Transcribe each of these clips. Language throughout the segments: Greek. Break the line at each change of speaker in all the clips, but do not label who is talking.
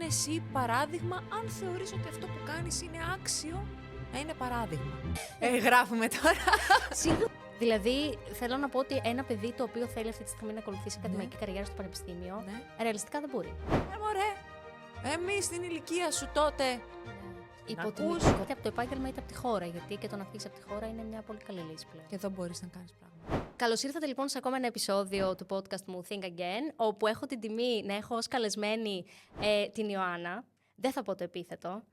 είναι εσύ παράδειγμα, αν θεωρείς ότι αυτό που κάνεις είναι άξιο να είναι παράδειγμα. Γράφουμε τώρα.
Δηλαδή, θέλω να πω ότι ένα παιδί το οποίο θέλει αυτή τη στιγμή να ακολουθήσει ακαδημαϊκή καριέρα στο πανεπιστήμιο, ρεαλιστικά δεν μπορεί.
Μωρέ, εμείς στην ηλικία σου τότε.
Υποτιμητικό είτε από το επάγγελμα είτε από τη χώρα. Γιατί και το να φύγεις από τη χώρα είναι μια πολύ καλή λύση πλέον.
Και εδώ μπορείς να κάνεις πράγματα.
Καλώς ήρθατε λοιπόν σε ακόμα ένα επεισόδιο του podcast μου Think Again, όπου έχω την τιμή να έχω ως καλεσμένη την Ιωάννα. Δεν θα πω το επίθετο,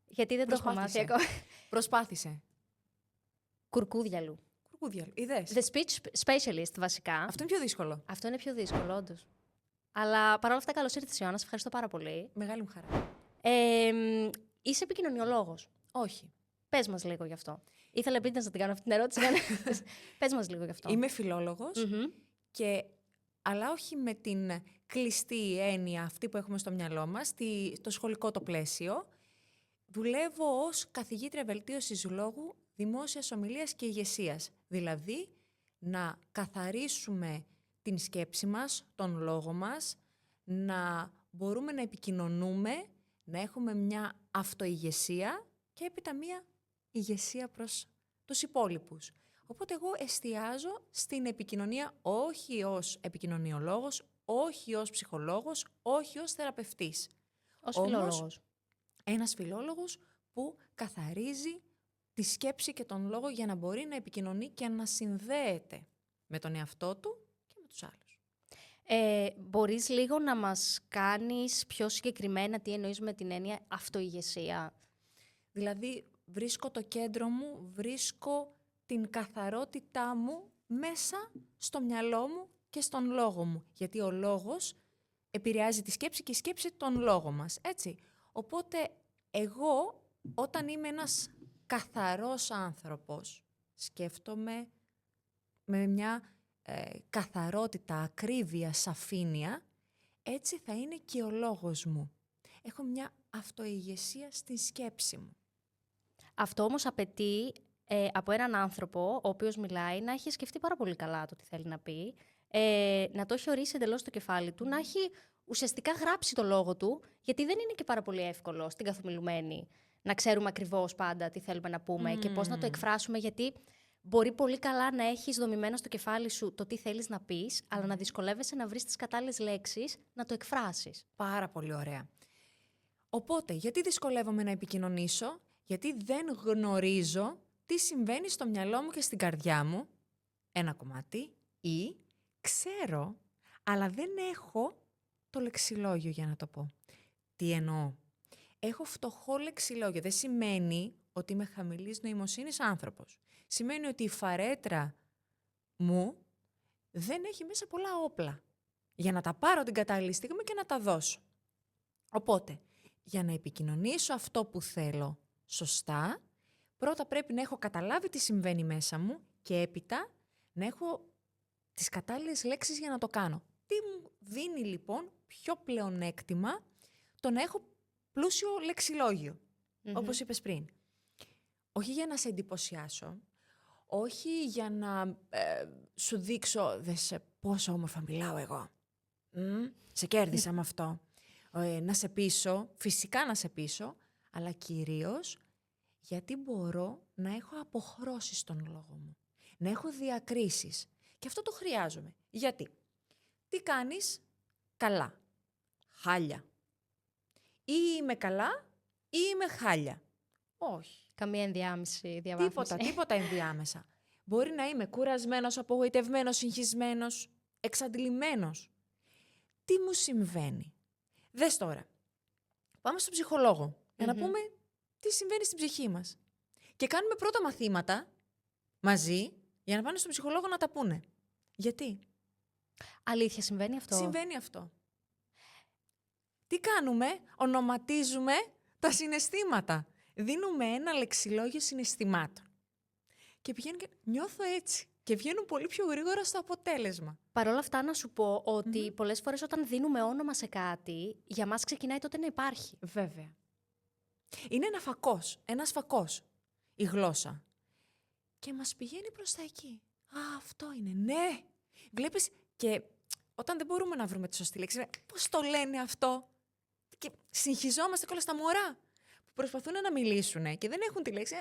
γιατί δεν το έχω μάθει ακόμα.
Προσπάθησε.
Κουρκούδιαλου.
Είδες.
The speech specialist βασικά.
Αυτό είναι πιο δύσκολο.
Αυτό είναι πιο δύσκολο, όντως. Αλλά παρόλα αυτά, καλώς ήρθες, Ιωάννα. Σε ευχαριστώ πάρα πολύ.
Μεγάλη μου χαρά.
Είσαι επικοινωνιολόγος.
Όχι.
Πες μας λίγο γι' αυτό. Ήθελα πριν να την κάνω αυτή την ερώτηση. Πες μας λίγο γι' αυτό.
Είμαι φιλόλογος, αλλά όχι με την κλειστή έννοια αυτή που έχουμε στο μυαλό μας, το σχολικό το πλαίσιο. Δουλεύω ως καθηγήτρια βελτίωσης λόγου, δημόσιας ομιλίας και ηγεσίας. Δηλαδή, να καθαρίσουμε την σκέψη μας, τον λόγο μας, να μπορούμε να επικοινωνούμε, να έχουμε μια αυτοηγεσία και έπειτα μια ηγεσία προς τους υπόλοιπους. Οπότε εγώ εστιάζω στην επικοινωνία όχι ως επικοινωνιολόγος, όχι ως ψυχολόγος, όχι ως θεραπευτής.
Ως φιλόλογος.
Ένας φιλόλογος που καθαρίζει τη σκέψη και τον λόγο για να μπορεί να επικοινωνεί και να συνδέεται με τον εαυτό του και με τους άλλους.
Μπορείς λίγο να μας κάνεις πιο συγκεκριμένα τι εννοείς με την έννοια αυτοηγεσία?
Δηλαδή βρίσκω το κέντρο μου, βρίσκω την καθαρότητά μου μέσα στο μυαλό μου και στον λόγο μου. Γιατί ο λόγος επηρεάζει τη σκέψη και η σκέψη τον λόγο μας, έτσι. Οπότε εγώ όταν είμαι ένας καθαρός άνθρωπος, σκέφτομαι με μια καθαρότητα, ακρίβεια, σαφήνεια, έτσι θα είναι και ο λόγος μου. Έχω μια αυτοηγεσία στη σκέψη μου.
Αυτό όμως απαιτεί από έναν άνθρωπο, ο οποίος μιλάει, να έχει σκεφτεί πάρα πολύ καλά το τι θέλει να πει, να το έχει ορίσει εντελώς στο κεφάλι του, να έχει ουσιαστικά γράψει το λόγο του, γιατί δεν είναι και πάρα πολύ εύκολο στην καθομιλουμένη να ξέρουμε ακριβώς πάντα τι θέλουμε να πούμε και πώς να το εκφράσουμε, γιατί μπορεί πολύ καλά να έχεις δομημένο στο κεφάλι σου το τι θέλεις να πεις, αλλά να δυσκολεύεσαι να βρεις τις κατάλληλες λέξεις να το εκφράσεις.
Πάρα πολύ ωραία. Οπότε, γιατί δυσκολεύομαι να επικοινωνήσω? Γιατί δεν γνωρίζω τι συμβαίνει στο μυαλό μου και στην καρδιά μου, ένα κομμάτι, ή ξέρω, αλλά δεν έχω το λεξιλόγιο για να το πω. Τι εννοώ? Έχω φτωχό λεξιλόγιο. Δεν σημαίνει ότι είμαι χαμηλής νοημοσύνης άνθρωπος. Σημαίνει ότι η φαρέτρα μου δεν έχει μέσα πολλά όπλα για να τα πάρω την κατάλληλη στιγμή και να τα δώσω. Οπότε, για να επικοινωνήσω αυτό που θέλω σωστά, πρώτα πρέπει να έχω καταλάβει τι συμβαίνει μέσα μου και έπειτα να έχω τις κατάλληλες λέξεις για να το κάνω. Τι μου δίνει λοιπόν πιο πλεονέκτημα το να έχω πλούσιο λεξιλόγιο, όπως είπες πριν. Όχι για να σε εντυπωσιάσω, όχι για να σου δείξω δες πόσο όμορφα μιλάω εγώ. Σε κέρδισα με αυτό. Να σε πείσω, φυσικά να σε πείσω, αλλά κυρίως γιατί μπορώ να έχω αποχρώσεις στον λόγο μου, να έχω διακρίσεις. Και αυτό το χρειάζομαι. Γιατί? Τι κάνεις? Καλά. Χάλια. Ή είμαι καλά ή είμαι χάλια. Όχι.
Καμία ενδιάμεση διαβάθμιση.
Τίποτα ενδιάμεσα. Μπορεί να είμαι κουρασμένος, απογοητευμένος, συγχυσμένος, εξαντλημένος. Τι μου συμβαίνει? Δες τώρα. Πάμε στον ψυχολόγο για να πούμε τι συμβαίνει στην ψυχή μας. Και κάνουμε πρώτα μαθήματα μαζί για να πάνε στον ψυχολόγο να τα πούνε. Γιατί?
Αλήθεια, συμβαίνει αυτό?
Συμβαίνει αυτό. Τι κάνουμε? Ονοματίζουμε τα συναισθήματα. Δίνουμε ένα λεξιλόγιο συναισθημάτων. Και πηγαίνουν και νιώθω έτσι. Και βγαίνουν πολύ πιο γρήγορα στο αποτέλεσμα.
Παρ' όλα αυτά να σου πω ότι πολλές φορές όταν δίνουμε όνομα σε κάτι, για μας ξεκινάει τότε να υπάρχει.
Βέβαια. Είναι ένας φακός η γλώσσα. Και μας πηγαίνει προς τα εκεί. Α, αυτό είναι, ναι. Βλέπεις, και όταν δεν μπορούμε να βρούμε τη σωστή λέξη, πώς το λένε αυτό? Και συγχυζόμαστε κιόλας στα μωρά που προσπαθούν να μιλήσουν και δεν έχουν τη λέξη.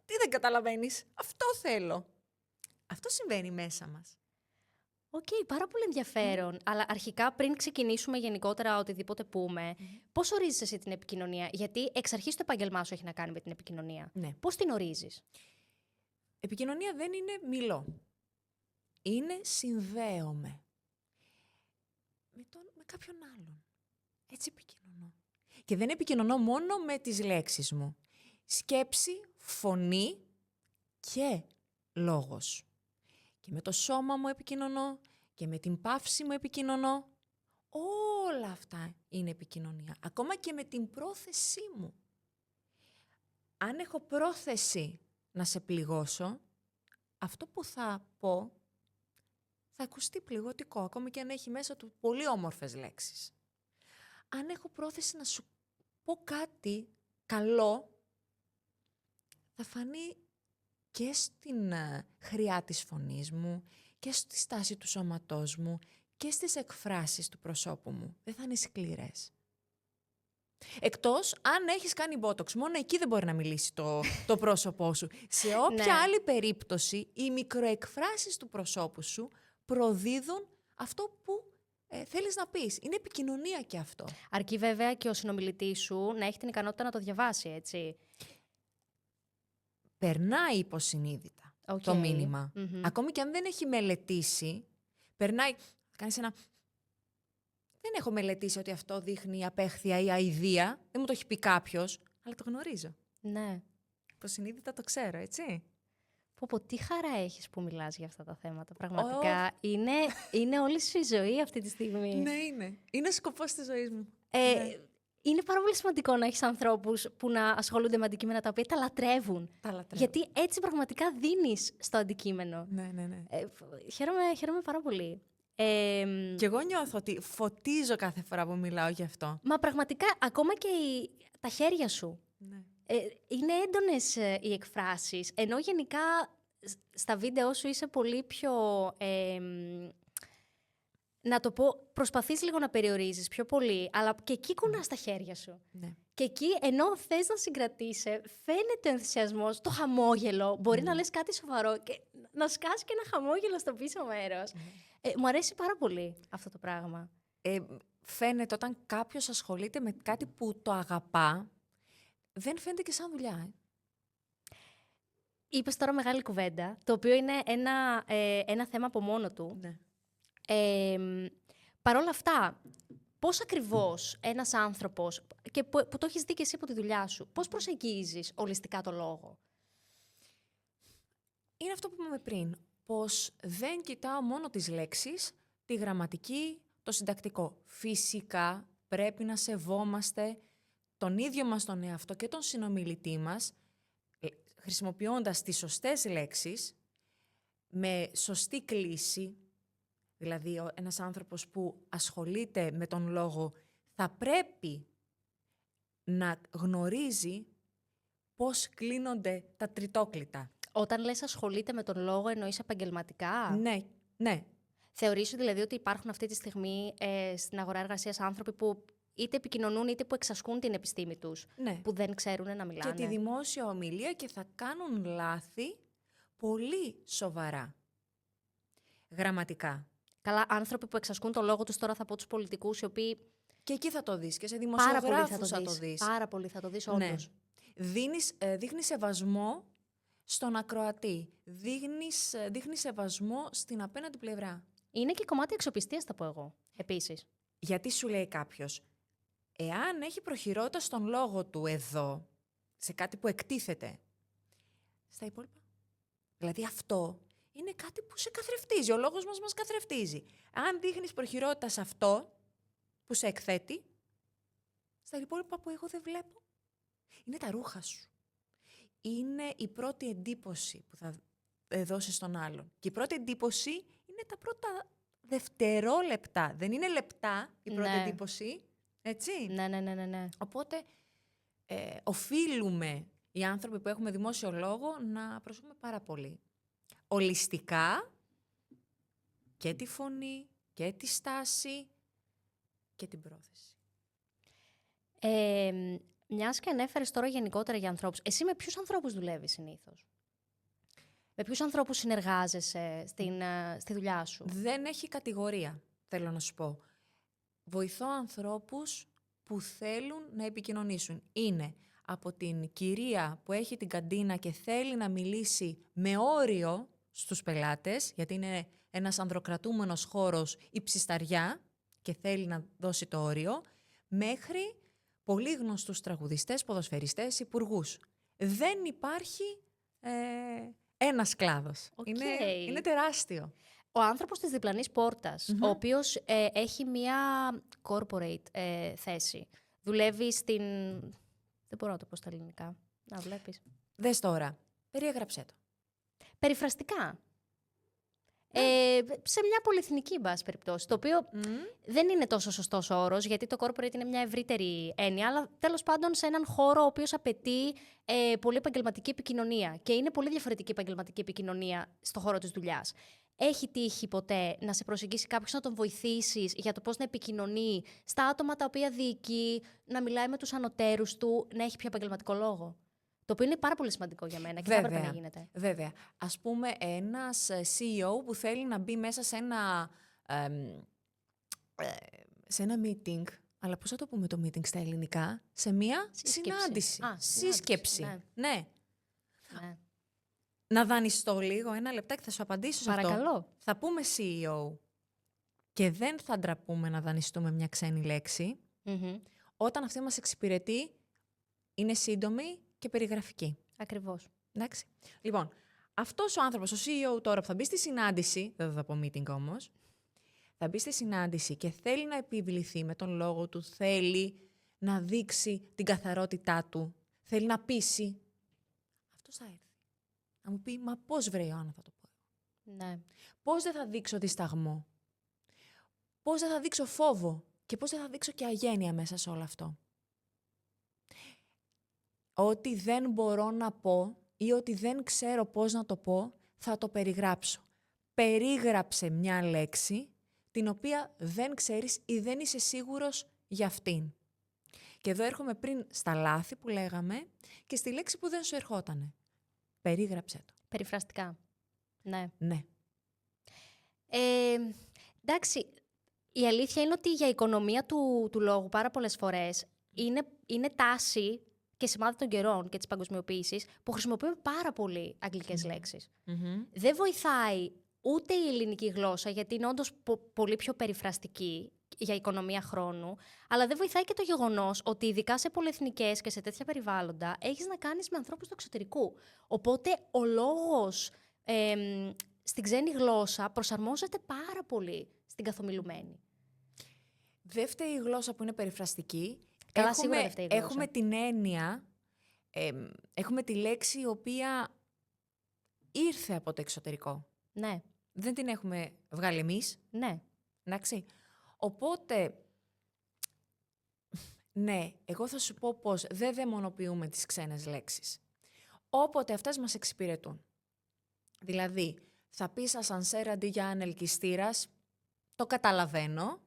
Τι δεν καταλαβαίνεις, αυτό θέλω. Αυτό συμβαίνει μέσα μας.
Οκ, πάρα πολύ ενδιαφέρον. Αλλά αρχικά, πριν ξεκινήσουμε γενικότερα οτιδήποτε πούμε, πώς ορίζεις εσύ την επικοινωνία? Γιατί εξ αρχής το επάγγελμά σου έχει να κάνει με την επικοινωνία.
Ναι.
Πώς την ορίζεις?
Επικοινωνία δεν είναι μιλώ. Είναι συνδέομαι με κάποιον άλλον. Έτσι επικοινωνώ. Και δεν επικοινωνώ μόνο με τις λέξεις μου. Σκέψη, φωνή και λόγος. Και με το σώμα μου επικοινωνώ και με την παύση μου επικοινωνώ. Όλα αυτά είναι επικοινωνία. Ακόμα και με την πρόθεσή μου. Αν έχω πρόθεση να σε πληγώσω, αυτό που θα πω θα ακουστεί πληγωτικό, ακόμα και αν έχει μέσα του πολύ όμορφες λέξεις. Αν έχω πρόθεση να σου πω κάτι καλό, θα φανεί και στην χρειά της φωνής μου και στη στάση του σώματός μου και στις εκφράσεις του προσώπου μου. Δεν θα είναι σκληρές. Εκτός αν έχεις κάνει μπότοξ, μόνο εκεί δεν μπορεί να μιλήσει το πρόσωπό σου. Σε όποια άλλη περίπτωση, οι μικροεκφράσεις του προσώπου σου προδίδουν αυτό που θέλεις να πεις. Είναι επικοινωνία και αυτό.
Αρκεί βέβαια και ο συνομιλητής σου να έχει την ικανότητα να το διαβάσει, έτσι.
Περνάει υποσυνείδητα το μήνυμα. Ακόμη και αν δεν έχει μελετήσει, περνάει, κάνεις ένα... Δεν έχω μελετήσει ότι αυτό δείχνει απέχθεια ή αηδία. Δεν μου το έχει πει κάποιος, αλλά το γνωρίζω.
Ναι.
Υποσυνείδητα το ξέρω, έτσι.
Πω, τι χαρά έχεις που μιλάς για αυτά τα θέματα. Πραγματικά είναι όλη σου η ζωή αυτή τη στιγμή.
Ναι, είναι. Είναι ο σκοπός της ζωής μου.
Ναι. Είναι πάρα πολύ σημαντικό να έχεις ανθρώπους που να ασχολούνται με αντικείμενα τα οποία τα λατρεύουν. Γιατί έτσι πραγματικά δίνεις στο αντικείμενο.
Ναι.
Χαίρομαι πάρα πολύ.
Και εγώ νιώθω ότι φωτίζω κάθε φορά που μιλάω γι' αυτό.
Μα πραγματικά, ακόμα και τα χέρια σου.
Ναι.
Είναι έντονες οι εκφράσεις, ενώ γενικά στα βίντεο σου είσαι πολύ πιο... να το πω, προσπαθείς λίγο να περιορίζεις πιο πολύ, αλλά και εκεί κουνάς τα χέρια σου.
Ναι.
Και εκεί, ενώ θες να συγκρατήσει, φαίνεται ο ενθουσιασμός, το χαμόγελο. Μπορεί να λες κάτι σοβαρό και να σκάσει και ένα χαμόγελο στο πίσω μέρος. Μου αρέσει πάρα πολύ αυτό το πράγμα.
Φαίνεται όταν κάποιος ασχολείται με κάτι που το αγαπά, δεν φαίνεται και σαν δουλειά.
Είπες τώρα μεγάλη κουβέντα, το οποίο είναι ένα θέμα από μόνο του.
Ναι.
Παρ' όλα αυτά, πώς ακριβώς ένας άνθρωπος, και που το έχεις δει και εσύ από τη δουλειά σου, πώς προσεγγίζεις ολιστικά το λόγο?
Είναι αυτό που είπαμε πριν, πως δεν κοιτάω μόνο τις λέξεις, τη γραμματική, το συντακτικό. Φυσικά πρέπει να σεβόμαστε τον ίδιο μας τον εαυτό και τον συνομιλητή μας, χρησιμοποιώντας τις σωστές λέξεις, με σωστή κλίση. Δηλαδή, ένας άνθρωπος που ασχολείται με τον λόγο θα πρέπει να γνωρίζει πώς κλείνονται τα τριτόκλητα.
Όταν λες ασχολείται με τον λόγο, εννοείς επαγγελματικά?
Ναι.
Θεωρείς δηλαδή ότι υπάρχουν αυτή τη στιγμή στην αγορά εργασίας άνθρωποι που είτε επικοινωνούν είτε που εξασκούν την επιστήμη τους,
Ναι.
που δεν ξέρουν να μιλάνε?
Και τη δημόσια ομιλία και θα κάνουν λάθη πολύ σοβαρά. Γραμματικά.
Καλά, άνθρωποι που εξασκούν το λόγο τους, τώρα θα πω τους πολιτικούς, οι οποίοι...
Και εκεί θα το δεις και σε
Πάρα πολύ
δημοσιογράφους θα το δεις.
Πάρα πολύ θα το δεις, όντως.
Ναι. Δείχνεις σεβασμό στον ακροατή. Δείχνεις σεβασμό στην απέναντι πλευρά.
Είναι και κομμάτι αξιοπιστίας, θα πω εγώ, επίσης.
Γιατί σου λέει κάποιος, εάν έχει προχειρότητα στον λόγο του εδώ, σε κάτι που εκτίθεται, στα υπόλοιπα. Δηλαδή αυτό είναι κάτι που σε καθρεφτίζει. Ο λόγος μας καθρεφτίζει. Αν δείχνεις προχειρότητα σε αυτό που σε εκθέτει, στα υπόλοιπα που εγώ δεν βλέπω, είναι τα ρούχα σου. Είναι η πρώτη εντύπωση που θα δώσεις στον άλλον. Και η πρώτη εντύπωση είναι τα πρώτα δευτερόλεπτα. Δεν είναι λεπτά η πρώτη εντύπωση, έτσι.
Ναι.
Οπότε οφείλουμε οι άνθρωποι που έχουμε δημόσιο λόγο να προσέχουμε πάρα πολύ. Ολιστικά και τη φωνή και τη στάση και την πρόθεση.
Μιας και ανέφερες τώρα γενικότερα για ανθρώπους, εσύ με ποιους ανθρώπους δουλεύεις συνήθως? Με ποιους ανθρώπους συνεργάζεσαι στη δουλειά σου?
Δεν έχει κατηγορία, θέλω να σου πω. Βοηθώ ανθρώπους που θέλουν να επικοινωνήσουν. Είναι από την κυρία που έχει την καντίνα και θέλει να μιλήσει με όριο στους πελάτες, γιατί είναι ένας ανδροκρατούμενος χώρος υψισταριά και θέλει να δώσει το όριο, μέχρι πολύ γνωστούς τραγουδιστές, ποδοσφαιριστές, υπουργούς. Δεν υπάρχει ένας κλάδος. Είναι τεράστιο.
Ο άνθρωπος της διπλανής πόρτας, ο οποίος έχει μία corporate θέση. Δουλεύει στην... Δεν μπορώ να το πω στα ελληνικά. Να βλέπεις.
Δες τώρα. Περιέγραψέ το.
Περιφραστικά. Σε μια πολυεθνική, εν πάση περιπτώσει. Το οποίο δεν είναι τόσο σωστός όρος, γιατί το corporate είναι μια ευρύτερη έννοια, αλλά τέλος πάντων σε έναν χώρο ο οποίος απαιτεί πολύ επαγγελματική επικοινωνία. Και είναι πολύ διαφορετική επαγγελματική επικοινωνία στον χώρο της δουλειάς. Έχει τύχει ποτέ να σε προσεγγίσει κάποιος, να τον βοηθήσεις για το πώς να επικοινωνεί στα άτομα τα οποία διοικεί, να μιλάει με τους ανωτέρους του, να έχει πιο επαγγελματικό λόγο? Το οποίο είναι πάρα πολύ σημαντικό για μένα και θα έπρεπε να γίνεται.
Βέβαια. Ας πούμε, ένας CEO που θέλει να μπει μέσα σε ένα meeting, αλλά πώς θα το πούμε το meeting στα ελληνικά, σε μία συνάντηση. Σύσκεψη. Ναι. Να δανειστώ λίγο, ένα λεπτάκι, θα σου απαντήσω σε αυτό.
Παρακαλώ.
Θα πούμε CEO και δεν θα ντραπούμε να δανειστούμε μια ξένη λέξη, όταν αυτή μας εξυπηρετεί είναι σύντομη και περιγραφική.
Ακριβώς.
Εντάξει. Λοιπόν, αυτός ο άνθρωπος, ο CEO τώρα που θα μπει στη συνάντηση, δεν θα πω meeting όμως, θα μπει στη συνάντηση και θέλει να επιβληθεί με τον λόγο του, θέλει να δείξει την καθαρότητά του, θέλει να πείσει. Αυτός θα έρθει. Να μου πει, μα πώς βρε Ιωάννα θα το πω?
Ναι.
Πώς δεν θα δείξω δισταγμό? Πώς δεν θα δείξω φόβο? Και πώς δεν θα δείξω και αγένεια μέσα σε όλο αυτό? Ό,τι δεν μπορώ να πω ή ότι δεν ξέρω πώς να το πω, θα το περιγράψω. Περίγραψε μια λέξη την οποία δεν ξέρεις ή δεν είσαι σίγουρος για αυτήν. Και εδώ έρχομαι πριν στα λάθη που λέγαμε και στη λέξη που δεν σου ερχότανε. Περίγραψε το.
Περιφραστικά. Ναι.
Ναι.
Εντάξει, η αλήθεια είναι ότι για οικονομία του λόγου πάρα πολλές φορές είναι τάση και σημάδι των καιρών και της παγκοσμιοποίησης που χρησιμοποιούμε πάρα πολύ αγγλικές λέξεις. Δεν βοηθάει ούτε η ελληνική γλώσσα, γιατί είναι όντως πολύ πιο περιφραστική για οικονομία χρόνου, αλλά δεν βοηθάει και το γεγονός ότι ειδικά σε πολυεθνικές και σε τέτοια περιβάλλοντα έχεις να κάνεις με ανθρώπους του εξωτερικού. Οπότε ο λόγος στην ξένη γλώσσα προσαρμόζεται πάρα πολύ στην καθομιλουμένη.
Δεν φταίει η γλώσσα που είναι περιφραστική.
Καλά, σίγουρα δεν φταίει η γλώσσα.
Έχουμε την έννοια, έχουμε τη λέξη η οποία ήρθε από το εξωτερικό.
Ναι.
Δεν την έχουμε βγάλει εμείς.
Ναι.
Εντάξει. Οπότε, ναι, εγώ θα σου πω πως δεν δαιμονοποιούμε τις ξένες λέξεις. Όποτε αυτές μας εξυπηρετούν. Δηλαδή, θα πεις ασανσέρ αντί για ανελκυστήρας, το καταλαβαίνω.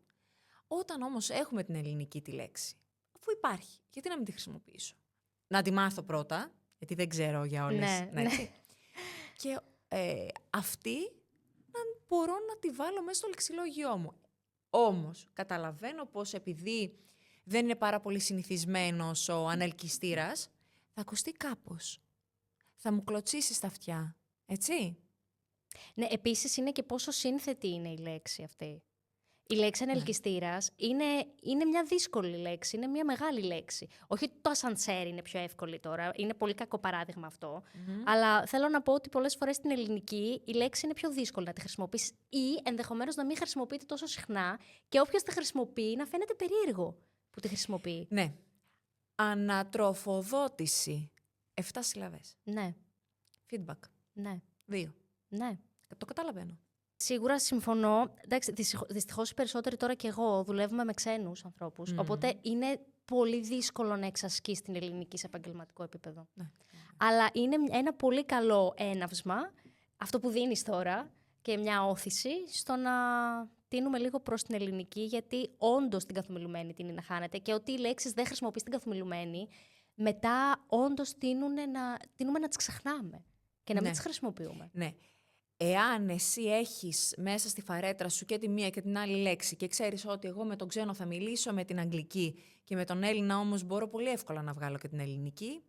Όταν όμως έχουμε την ελληνική τη λέξη, αφού υπάρχει, γιατί να μην τη χρησιμοποιήσω? Να τη μάθω πρώτα, γιατί δεν ξέρω για όλες.
Ναι.
Και αυτή να μπορώ να τη βάλω μέσα στο λεξιλόγιό μου. Όμως, καταλαβαίνω πως επειδή δεν είναι πάρα πολύ συνηθισμένος ο ανελκυστήρας, θα ακουστεί κάπως. Θα μου κλωτσίσει στα αυτιά. Έτσι.
Ναι, επίσης είναι και πόσο σύνθετη είναι η λέξη αυτή. Η λέξη ανελκυστήρας είναι μια δύσκολη λέξη, είναι μια μεγάλη λέξη. Όχι ότι το ασανσέρ είναι πιο εύκολη τώρα, είναι πολύ κακό παράδειγμα αυτό. Αλλά θέλω να πω ότι πολλές φορές στην ελληνική η λέξη είναι πιο δύσκολη να τη χρησιμοποιήσεις ή ενδεχομένως να μην χρησιμοποιείται τόσο συχνά και όποιος τη χρησιμοποιεί να φαίνεται περίεργο που τη χρησιμοποιεί.
Ναι. Ανατροφοδότηση. 7 συλλαβές.
Ναι.
Feedback.
Ναι.
2.
Ναι.
Το καταλαβαίνω.
Σίγουρα συμφωνώ. Εντάξει, δυστυχώς οι περισσότεροι τώρα και εγώ δουλεύουμε με ξένους ανθρώπους. Οπότε είναι πολύ δύσκολο να εξασκείς την ελληνική σε επαγγελματικό επίπεδο.
Ναι.
Αλλά είναι ένα πολύ καλό έναυσμα, αυτό που δίνεις τώρα, και μια όθηση στο να τείνουμε λίγο προς την ελληνική, γιατί όντως την καθομιλουμένη τείνει να χάνεται και ότι οι λέξεις δεν χρησιμοποιείς την καθομιλουμένη, μετά όντως τείνουμε να τις ξεχνάμε και να μην τις χρησιμοποιούμε.
Ναι. Εάν εσύ έχεις μέσα στη φαρέτρα σου και τη μία και την άλλη λέξη και ξέρεις ότι εγώ με τον ξένο θα μιλήσω με την αγγλική και με τον Έλληνα όμως μπορώ πολύ εύκολα να βγάλω και την ελληνική.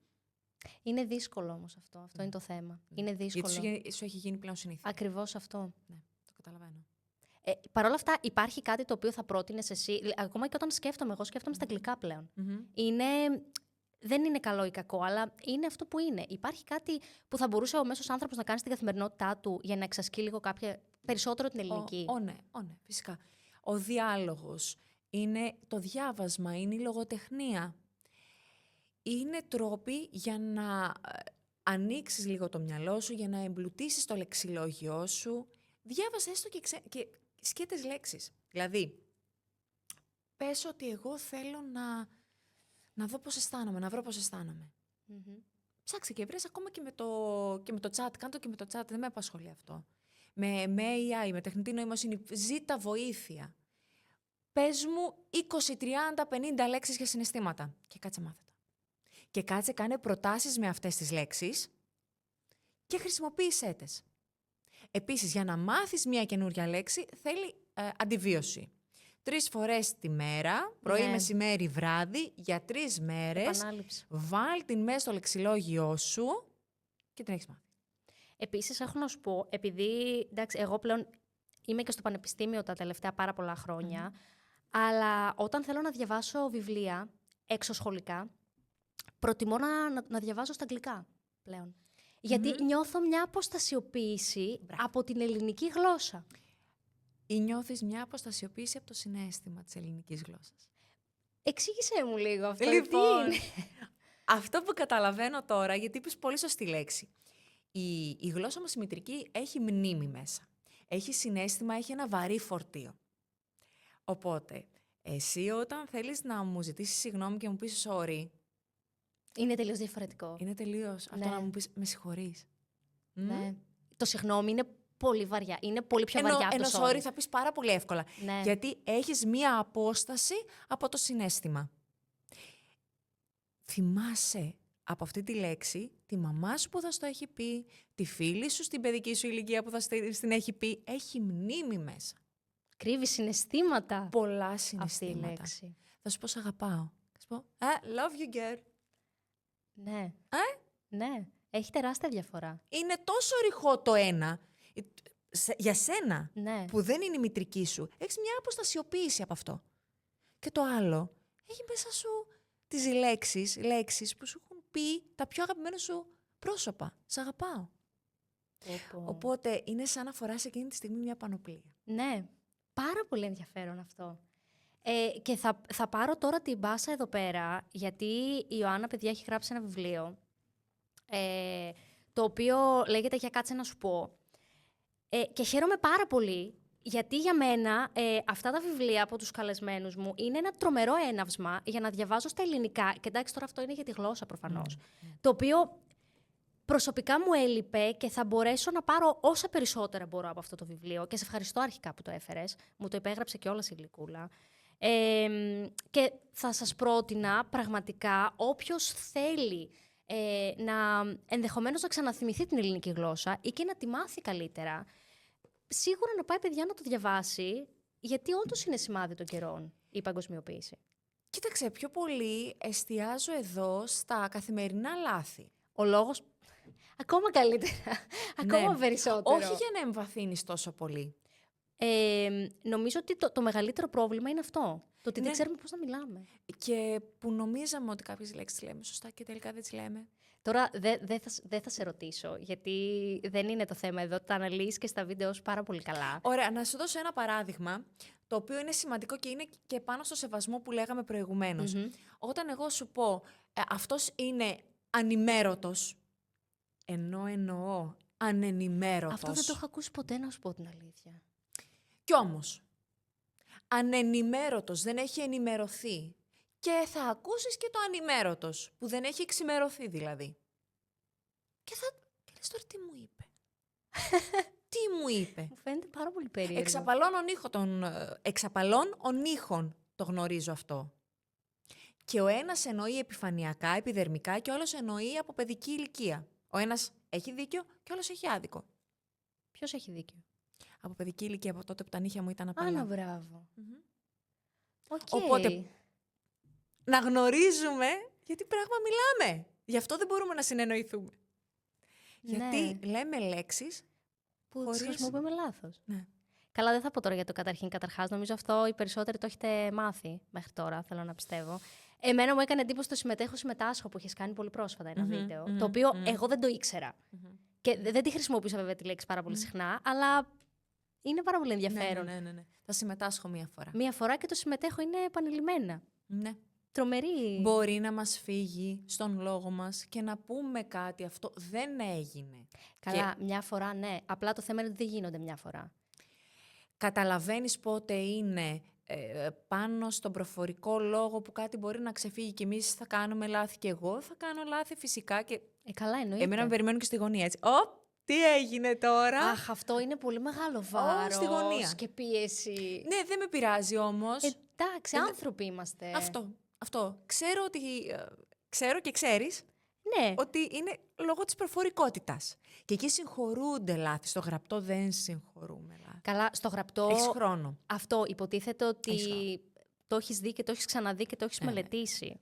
Είναι δύσκολο όμως αυτό. Αυτό είναι το θέμα. Είναι δύσκολο.
Γιατί σου έχει γίνει πλέον συνήθεια.
Ακριβώς αυτό.
Ναι, το καταλαβαίνω.
Παρ' όλα αυτά, υπάρχει κάτι το οποίο θα πρότεινες εσύ. Ακόμα και όταν σκέφτομαι, εγώ σκέφτομαι στα αγγλικά πλέον. Δεν είναι καλό ή κακό, αλλά είναι αυτό που είναι. Υπάρχει κάτι που θα μπορούσε ο μέσος άνθρωπος να κάνει στην καθημερινότητά του για να εξασκεί λίγο περισσότερο την ελληνική.
Ναι, φυσικά. Ο διάλογος, είναι το διάβασμα, είναι η λογοτεχνία. Είναι τρόποι για να ανοίξεις λίγο το μυαλό σου, για να εμπλουτίσεις το λεξιλόγιό σου. Διάβασε έστω και σκέτες λέξεις. Δηλαδή, πες ότι εγώ θέλω να δω πώς αισθάνομαι, να βρω πώς αισθάνομαι. Ψάξε και βρες ακόμα και με το chat. Κάντο και με το chat, δεν με απασχολεί αυτό. Με AI, με τεχνητή νοημοσύνη, ζήτα βοήθεια. Πες μου 20, 30, 50 λέξεις για συναισθήματα και κάτσε μάθε τα. Και κάτσε κάνε προτάσεις με αυτές τις λέξεις και χρησιμοποίησέ τες. Επίσης, για να μάθεις μια καινούρια λέξη, θέλει αντιβίωση. 3 φορές τη μέρα, πρωί, μεσημέρι, βράδυ, για 3 μέρες.
Επανάληψη.
Βάλ την μέσα στο λεξιλόγιό σου και την έχεις μάθει.
Επίσης, έχω να σου πω, επειδή εντάξει, εγώ πλέον είμαι και στο πανεπιστήμιο τα τελευταία πάρα πολλά χρόνια, αλλά όταν θέλω να διαβάσω βιβλία εξωσχολικά, προτιμώ να διαβάζω στα αγγλικά πλέον. Γιατί νιώθω μια αποστασιοποίηση από την ελληνική γλώσσα.
Ή νιώθεις μια αποστασιοποίηση από το συναίσθημα της ελληνικής γλώσσας.
Εξήγησέ μου λίγο αυτό.
Λοιπόν, αυτό που καταλαβαίνω τώρα, γιατί είπες πολύ σωστή λέξη. Η γλώσσα μας η μητρική έχει μνήμη μέσα. Έχει συναίσθημα, έχει ένα βαρύ φορτίο. Οπότε, εσύ όταν θέλεις να μου ζητήσεις συγγνώμη και μου πεις sorry...
Είναι τελείως διαφορετικό.
Είναι τελείως. Αυτό να μου πεις με συγχωρείς.
Ναι. Το συγγνώμη είναι πολύ βαριά. Είναι πολύ πιο βαριά από το sorry.
Sorry θα πεις πάρα πολύ εύκολα.
Ναι.
Γιατί έχεις μία απόσταση από το συναίσθημα. Θυμάσαι από αυτή τη λέξη τη μαμά σου που θα στο έχει πει, τη φίλη σου στην παιδική σου ηλικία που θα στην έχει πει. Έχει μνήμη μέσα.
Κρύβει συναισθήματα.
Πολλά συναισθήματα.
Αυτή η λέξη.
Θα σου πω σ' αγαπάω. Θα σου πω love you girl.
Ναι. Ναι. Έχει τεράστια διαφορά.
Είναι τόσο ρηχό το ένα. Για σένα, που δεν είναι η μητρική σου, έχεις μια αποστασιοποίηση από αυτό. Και το άλλο, έχει μέσα σου τις λέξεις που σου έχουν πει τα πιο αγαπημένα σου πρόσωπα. Σ' αγαπάω. Οπότε είναι σαν να φοράς εκείνη τη στιγμή μια πανοπλία.
Ναι, πάρα πολύ ενδιαφέρον αυτό. Και θα πάρω τώρα την μπάσα εδώ πέρα, γιατί η Ιωάννα, παιδιά, έχει γράψει ένα βιβλίο, το οποίο λέγεται «Για κάτσε να σου πω». Και χαίρομαι πάρα πολύ, γιατί για μένα αυτά τα βιβλία από τους καλεσμένους μου είναι ένα τρομερό έναυσμα για να διαβάζω στα ελληνικά. Και εντάξει, τώρα αυτό είναι για τη γλώσσα προφανώς. Το οποίο προσωπικά μου έλειπε και θα μπορέσω να πάρω όσα περισσότερα μπορώ από αυτό το βιβλίο. Και σε ευχαριστώ αρχικά που το έφερες. Μου το υπέγραψε κιόλας η Γλυκούλα. Και θα σας πρότεινα πραγματικά όποιος θέλει να ενδεχομένως να ξαναθυμηθεί την ελληνική γλώσσα ή και να τη μάθει καλύτερα, σίγουρα να πάει, παιδιά, να το διαβάσει, γιατί όντως είναι σημάδι των καιρών η παγκοσμιοποίηση.
Κοίταξε, πιο πολύ εστιάζω εδώ στα καθημερινά λάθη.
Ο λόγος ακόμα καλύτερα, ακόμα περισσότερο.
Όχι για να εμβαθύνεις τόσο πολύ.
Νομίζω ότι το μεγαλύτερο πρόβλημα είναι αυτό. Το ότι δεν ξέρουμε πώς να μιλάμε.
Και που νομίζαμε ότι κάποιες λέξεις λέμε σωστά και τελικά δεν τις λέμε.
Τώρα δεν θα σε ρωτήσω, γιατί δεν είναι το θέμα εδώ. Τα αναλύεις και στα βίντεο σου πάρα πολύ καλά.
Ωραία, να σου δώσω ένα παράδειγμα, το οποίο είναι σημαντικό και είναι και πάνω στο σεβασμό που λέγαμε προηγουμένως. Όταν εγώ σου πω, αυτός είναι ανημέρωτος, εννοώ ανενημέρωτος.
Αυτό δεν το έχω ακούσει ποτέ, να σου πω την αλήθεια.
Κι όμως, ανενημέρωτος, δεν έχει ενημερωθεί. Και θα ακούσεις και το ανημέρωτος, που δεν έχει εξημερωθεί δηλαδή. Και λες τώρα τι μου είπε. τι μου είπε.
Μου φαίνεται πάρα πολύ περίεργο.
Εξαπαλών ον ήχων το γνωρίζω αυτό. Και ο ένας εννοεί επιφανειακά, επιδερμικά και ο άλλος εννοεί από παιδική ηλικία. Ο ένας έχει δίκιο και ο άλλος έχει άδικο.
Ποιος έχει δίκιο?
Από παιδική ηλικία, από τότε που τα νύχια μου ήταν απαλά.
Άνα, μπράβο. Οκ.
Οπότε, να γνωρίζουμε γιατί πράγμα μιλάμε. Γι' αυτό δεν μπορούμε να συνεννοηθούμε. Γιατί λέμε λέξεις
που τις χρησιμοποιούμε λάθος.
Ναι.
Καλά, δεν θα πω τώρα για το καταρχήν. Καταρχάς, νομίζω αυτό οι περισσότεροι το έχετε μάθει μέχρι τώρα, θέλω να πιστεύω. Εμένα μου έκανε εντύπωση το συμμετάσχω που έχεις κάνει πολύ πρόσφατα ένα βίντεο, το οποίο εγώ δεν το ήξερα. Και δεν τη χρησιμοποιούσα βέβαια τη λέξη πάρα πολύ συχνά, αλλά είναι πάρα πολύ ενδιαφέρον.
Ναι. Θα συμμετάσχω μία φορά.
Μία φορά και το συμμετέχω είναι επανειλημμένα.
Ναι.
Τρομερή.
Μπορεί να μας φύγει στον λόγο μας και να πούμε κάτι, αυτό δεν έγινε.
Καλά, μια φορά ναι. Απλά το θέμα είναι ότι δεν γίνονται μια φορά.
Καταλαβαίνεις πότε είναι πάνω στον προφορικό λόγο που κάτι μπορεί να ξεφύγει και εμείς θα κάνουμε λάθη και εγώ θα κάνω λάθη φυσικά και
Καλά εννοείται.
εμένα με περιμένουν και στη γωνία έτσι. Τι έγινε τώρα.
Αχ, αυτό είναι πολύ μεγάλο βάρος
στη γωνία.
Και πίεση.
Ναι, δεν με πειράζει όμως.
Εντάξει, άνθρωποι είμαστε.
Αυτό. Ξέρω και ξέρεις
Ναι.
ότι είναι λόγω της προφορικότητας. Και εκεί συγχωρούνται λάθη. Στο γραπτό δεν συγχωρούμε λάθη.
Καλά, στο γραπτό.
Έχεις χρόνο.
Αυτό υποτίθεται ότι το έχεις δει και το έχεις ξαναδεί και το έχεις μελετήσει.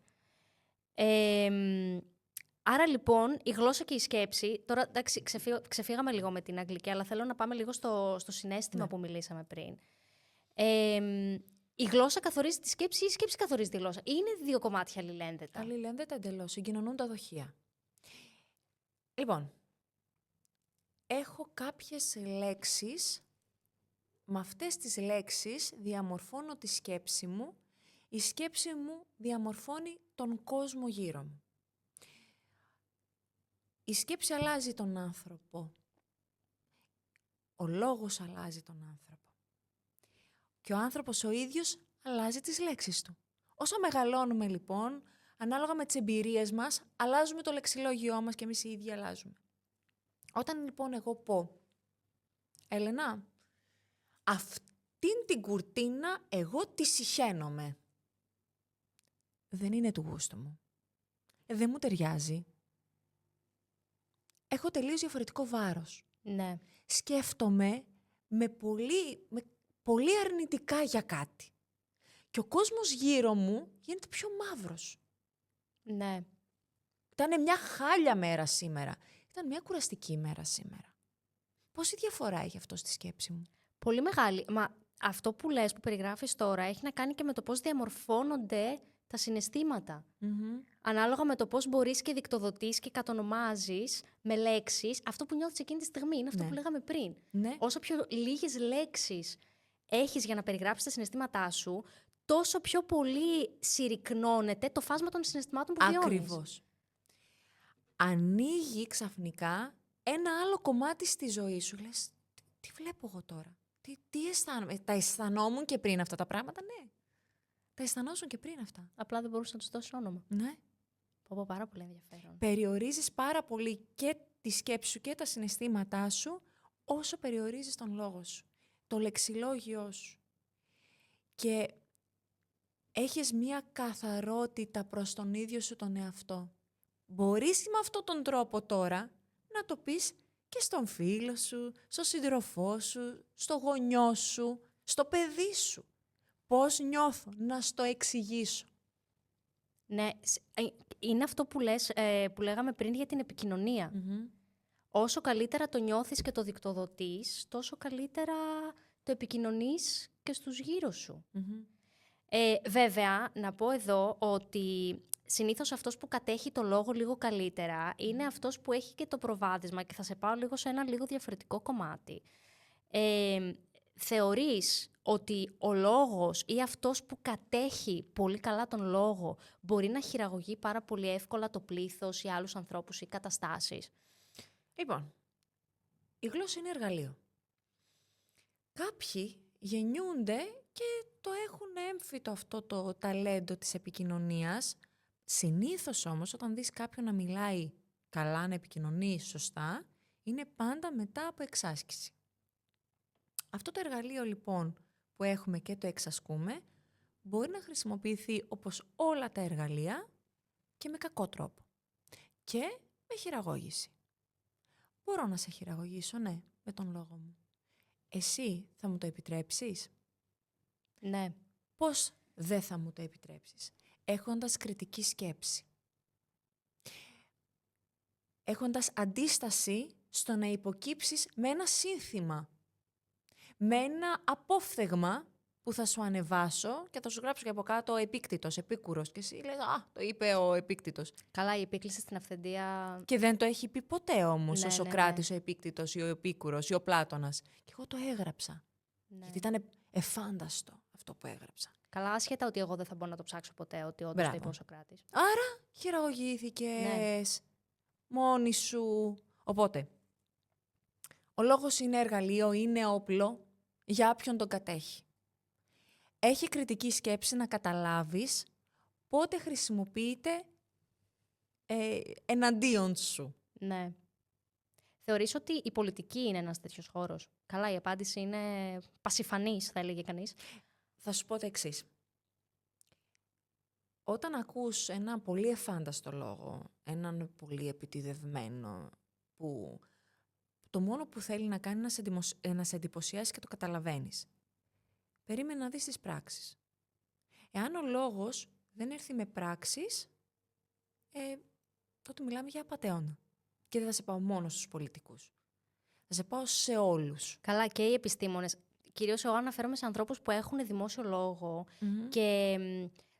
Άρα λοιπόν η γλώσσα και η σκέψη. Τώρα εντάξει, ξεφύγαμε λίγο με την αγγλική, αλλά θέλω να πάμε λίγο στο συναίσθημα που μιλήσαμε πριν. Η γλώσσα καθορίζει τη σκέψη ή η σκέψη καθορίζει τη γλώσσα? Ή είναι δύο κομμάτια αλληλένδετα?
Αλληλένδετα εντελώς. Συγκοινωνούν τα δοχεία. Λοιπόν, έχω κάποιες λέξεις. Με αυτές τις λέξεις διαμορφώνω τη σκέψη μου. Η σκέψη μου διαμορφώνει τον κόσμο γύρω μου. Η σκέψη αλλάζει τον άνθρωπο. Ο λόγος αλλάζει τον άνθρωπο. Και ο άνθρωπος ο ίδιος αλλάζει τις λέξεις του. Όσο μεγαλώνουμε λοιπόν, ανάλογα με τις εμπειρίες μας, αλλάζουμε το λεξιλόγιό μας και εμείς οι ίδιοι αλλάζουμε. Όταν λοιπόν εγώ πω, Έλενα, αυτήν την κουρτίνα εγώ τη συχαίνομαι. Δεν είναι του γούστου μου. Δεν μου ταιριάζει. Έχω τελείως διαφορετικό βάρος.
Ναι.
Σκέφτομαι με πολύ αρνητικά για κάτι. Και ο κόσμος γύρω μου γίνεται πιο μαύρος.
Ναι.
Ήταν μια χάλια μέρα σήμερα. Ήταν μια κουραστική μέρα σήμερα. Πόση διαφορά έχει αυτό στη σκέψη μου?
Πολύ μεγάλη. Μα αυτό που λες, που περιγράφεις τώρα, έχει να κάνει και με το πώς διαμορφώνονται τα συναισθήματα. Ανάλογα με το πώς μπορείς και δικτοδοτείς και κατονομάζεις με λέξεις αυτό που νιώθεις εκείνη τη στιγμή. Είναι αυτό που λέγαμε πριν.
Ναι.
Όσο πιο λίγες λέξεις έχεις για να περιγράψεις τα συναισθήματά σου, τόσο πιο πολύ συρρικνώνεται το φάσμα των συναισθημάτων που βιώνεις.
Ακριβώς. Ανοίγει ξαφνικά ένα άλλο κομμάτι στη ζωή σου. Λες, τι βλέπω εγώ τώρα? Τι αισθάνομαι? Τα αισθανόμουν και πριν αυτά τα πράγματα, ναι. Τα αισθανόσουν και πριν αυτά.
Απλά δεν μπορούσε να τους δώσει όνομα.
Ναι.
Πω, πάρα πολύ ενδιαφέρον.
Περιορίζεις πάρα πολύ και τη σκέψη σου και τα συναισθήματά σου, όσο περιορίζεις τον λόγο σου, το λεξιλόγιό σου. Και έχεις μία καθαρότητα προς τον ίδιο σου τον εαυτό. Μπορείς με αυτόν τον τρόπο τώρα να το πεις και στον φίλο σου, στον σύντροφό σου, στο γονιό σου, στο παιδί σου. Πώς νιώθω, να στο εξηγήσω.
Ναι, είναι αυτό που λες, που λέγαμε πριν για την επικοινωνία. Όσο καλύτερα το νιώθεις και το δικτοδοτείς, τόσο καλύτερα το επικοινωνείς και στους γύρω σου. Βέβαια, να πω εδώ ότι συνήθως αυτός που κατέχει το λόγο λίγο καλύτερα είναι αυτός που έχει και το προβάδισμα, και θα σε πάω λίγο σε ένα λίγο διαφορετικό κομμάτι. Θεωρείς ότι ο λόγος ή αυτός που κατέχει πολύ καλά τον λόγο μπορεί να χειραγωγεί πάρα πολύ εύκολα το πλήθος ή άλλους ανθρώπους ή καταστάσεις?
Λοιπόν, η γλώσσα είναι εργαλείο. Κάποιοι γεννιούνται και το έχουν έμφυτο αυτό το ταλέντο της επικοινωνίας. Συνήθως όμως όταν δεις κάποιον να μιλάει καλά, να επικοινωνεί σωστά, είναι πάντα μετά από εξάσκηση. Αυτό το εργαλείο λοιπόν που έχουμε και το εξασκούμε μπορεί να χρησιμοποιηθεί όπως όλα τα εργαλεία και με κακό τρόπο. Και με χειραγώγηση. Μπορώ να σε χειραγωγήσω, ναι, με τον λόγο μου. Εσύ θα μου το επιτρέψεις?
Ναι.
Πώς δεν θα μου το επιτρέψεις? Έχοντας κριτική σκέψη. Έχοντας αντίσταση στο να υποκύψεις με ένα σύνθημα. Με ένα απόφθεγμα που θα σου ανεβάσω και θα σου γράψω και από κάτω ο Επίκτητος, Επίκουρος. Και εσύ λες, το είπε ο Επίκτητος.
Καλά, η επίκληση στην αυθεντία.
Και δεν το έχει πει ποτέ όμως
Ναι,
ο Σωκράτης, ο Επίκτητος ή ο Επίκουρος ή ο Πλάτωνας. Και εγώ το έγραψα.
Ναι.
Γιατί ήταν εφάνταστο αυτό που έγραψα.
Καλά, άσχετα ότι εγώ δεν θα μπορώ να το ψάξω ποτέ, ότι όντως το είπε ο Σωκράτης.
Άρα χειραγωγήθηκες μόνη σου. Οπότε, ο λόγος είναι εργαλείο, είναι όπλο για όποιον τον κατέχει. Έχει κριτική σκέψη να καταλάβεις πότε χρησιμοποιείται εναντίον σου.
Ναι. Θεωρείς ότι η πολιτική είναι ένας τέτοιος χώρος? Καλά, η απάντηση είναι πασιφανής, θα έλεγε κανείς.
Θα σου πω το εξής. Όταν ακούς ένα πολύ εφάνταστο λόγο, έναν πολύ επιτιδευμένο, που το μόνο που θέλει να κάνει είναι να σε εντυπωσιάσει και το καταλαβαίνεις. Περίμενε να δεις τις πράξεις. Εάν ο λόγος δεν έρθει με πράξεις, τότε μιλάμε για απατεώνα. Και δεν θα σε πάω μόνο στους πολιτικούς. Θα σε πάω σε όλους.
Καλά, και οι επιστήμονες. Κυρίως εγώ αναφέρομαι σε ανθρώπους που έχουν δημόσιο λόγο και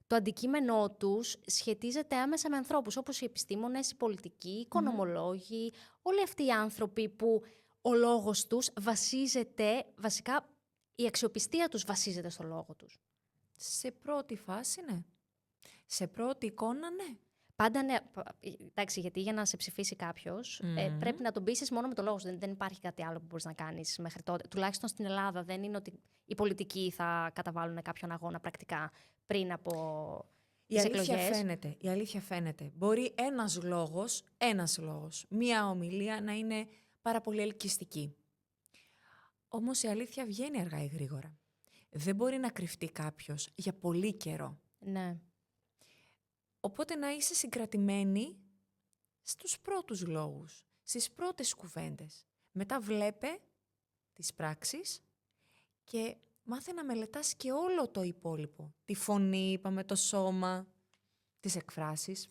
το αντικείμενό τους σχετίζεται άμεσα με ανθρώπους, όπως οι επιστήμονες, οι πολιτικοί, οι οικονομολόγοι, όλοι αυτοί οι άνθρωποι που ο λόγος τους βασίζεται, βασικά η αξιοπιστία τους βασίζεται στο λόγο τους.
Σε πρώτη φάση, ναι. Σε πρώτη εικόνα, ναι.
Πάντα ναι. Εντάξει, γιατί για να σε ψηφίσει κάποιος, πρέπει να τον πείσεις μόνο με το λόγο σου. Δεν υπάρχει κάτι άλλο που μπορείς να κάνεις μέχρι τότε. Τουλάχιστον στην Ελλάδα δεν είναι ότι οι πολιτικοί θα καταβάλουν κάποιον αγώνα πρακτικά πριν από τις εκλογές.
Η αλήθεια φαίνεται. Μπορεί ένας λόγος, μία ομιλία να είναι πάρα πολύ ελκυστική. Όμως η αλήθεια βγαίνει αργά ή γρήγορα. Δεν μπορεί να κρυφτεί κάποιος για πολύ καιρό.
Ναι.
Οπότε να είσαι συγκρατημένη στους πρώτους λόγους, στις πρώτες κουβέντες. Μετά βλέπε τις πράξεις και μάθε να μελετάς και όλο το υπόλοιπο. Τη φωνή, είπαμε, το σώμα, τις εκφράσεις.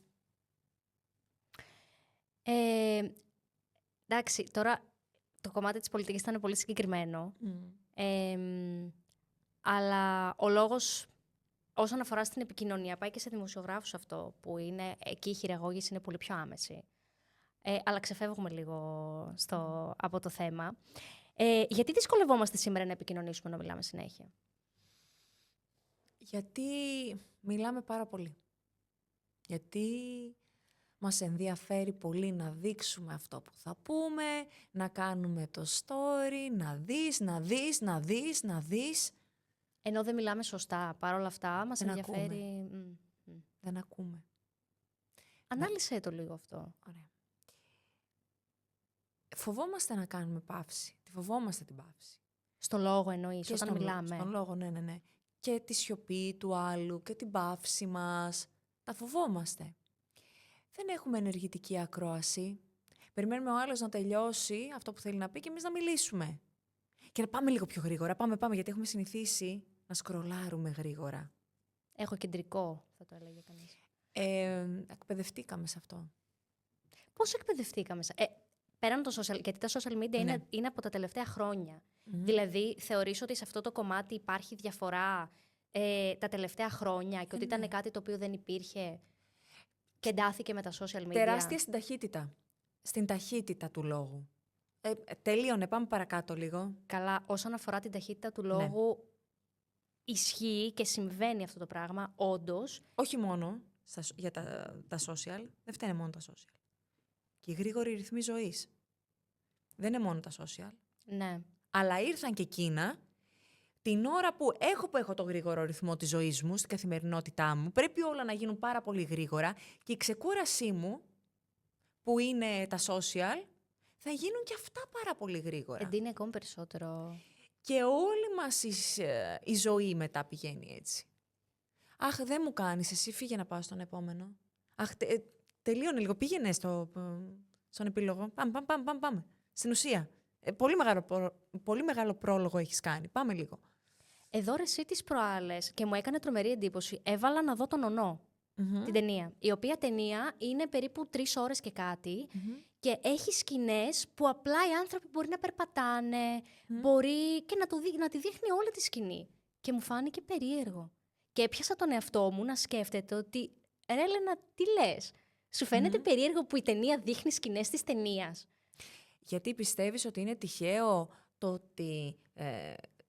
Εντάξει, τώρα το κομμάτι της πολιτικής ήταν πολύ συγκεκριμένο. Αλλά ο λόγος, όσον αφορά στην επικοινωνία, πάει και σε δημοσιογράφους αυτό, που είναι, εκεί η χειραγώγηση είναι πολύ πιο άμεση. Αλλά ξεφεύγουμε λίγο από το θέμα. Γιατί δυσκολευόμαστε σήμερα να επικοινωνήσουμε, να μιλάμε συνέχεια?
Γιατί μιλάμε πάρα πολύ. Γιατί μας ενδιαφέρει πολύ να δείξουμε αυτό που θα πούμε, να κάνουμε το story, να δεις.
Ενώ δεν μιλάμε σωστά. Παρ' όλα αυτά μας ενδιαφέρει.
Δεν ακούμε.
Ανάλυσέ το λίγο αυτό.
Ωραία. Φοβόμαστε να κάνουμε παύση. Φοβόμαστε την παύση.
Στο λόγο εννοείς, όταν μιλάμε.
Στον λόγο, ναι. Και τη σιωπή του άλλου και την παύση μας. Τα φοβόμαστε. Δεν έχουμε ενεργητική ακρόαση. Περιμένουμε ο άλλος να τελειώσει αυτό που θέλει να πει και εμείς να μιλήσουμε. Και να πάμε λίγο πιο γρήγορα. Πάμε, γιατί έχουμε συνηθίσει να σκρολάρουμε γρήγορα.
Έχω κεντρικό, θα το έλεγε κανείς.
Εκπαιδευτήκαμε σε αυτό.
Πώς εκπαιδευτήκαμε? Πέραν το social, γιατί τα social media είναι από τα τελευταία χρόνια. Δηλαδή, θεωρείς ότι σε αυτό το κομμάτι υπάρχει διαφορά τα τελευταία χρόνια και ότι ήταν κάτι το οποίο δεν υπήρχε και εντάθηκε με τα social media?
Τεράστια στην ταχύτητα. Στην ταχύτητα του λόγου. Τελείωνε, πάμε παρακάτω λίγο.
Καλά, όσον αφορά την ταχύτητα του λόγου, ισχύει και συμβαίνει αυτό το πράγμα, όντως.
Όχι μόνο για τα social, δεν φταίνε μόνο τα social. Και οι γρήγοροι ρυθμοί ζωής. Δεν είναι μόνο τα social.
Ναι.
Αλλά ήρθαν και εκείνα την ώρα που έχω το γρήγορο ρυθμό της ζωής μου, στην καθημερινότητά μου. Πρέπει όλα να γίνουν πάρα πολύ γρήγορα και η ξεκούρασή μου, που είναι τα social, θα γίνουν και αυτά πάρα πολύ γρήγορα.
Εντείνει ακόμη περισσότερο.
Και όλη μας η ζωή μετά πηγαίνει έτσι. Αχ, δεν μου κάνεις, εσύ φύγε να πάω στον επόμενο. Αχ, τελείωνε λίγο, πήγαινε στον επίλογο. Πάμε. Στην ουσία, πολύ μεγάλο πρόλογο έχεις κάνει. Πάμε λίγο.
Εδώ ρε εσύ τις προάλλες, και μου έκανε τρομερή εντύπωση, έβαλα να δω τον Ονό, την ταινία. Η οποία ταινία είναι περίπου 3 ώρες και κάτι και έχει σκηνές που απλά οι άνθρωποι μπορεί να περπατάνε, μπορεί και να τη δείχνει όλη τη σκηνή. Και μου φάνηκε περίεργο. Και έπιασα τον εαυτό μου να σκέφτεται ότι, ρε Έλενα, τι λες, σου φαίνεται περίεργο που η ταινία δείχνει σκηνές της ταινίας?
Γιατί πιστεύεις ότι είναι τυχαίο το ότι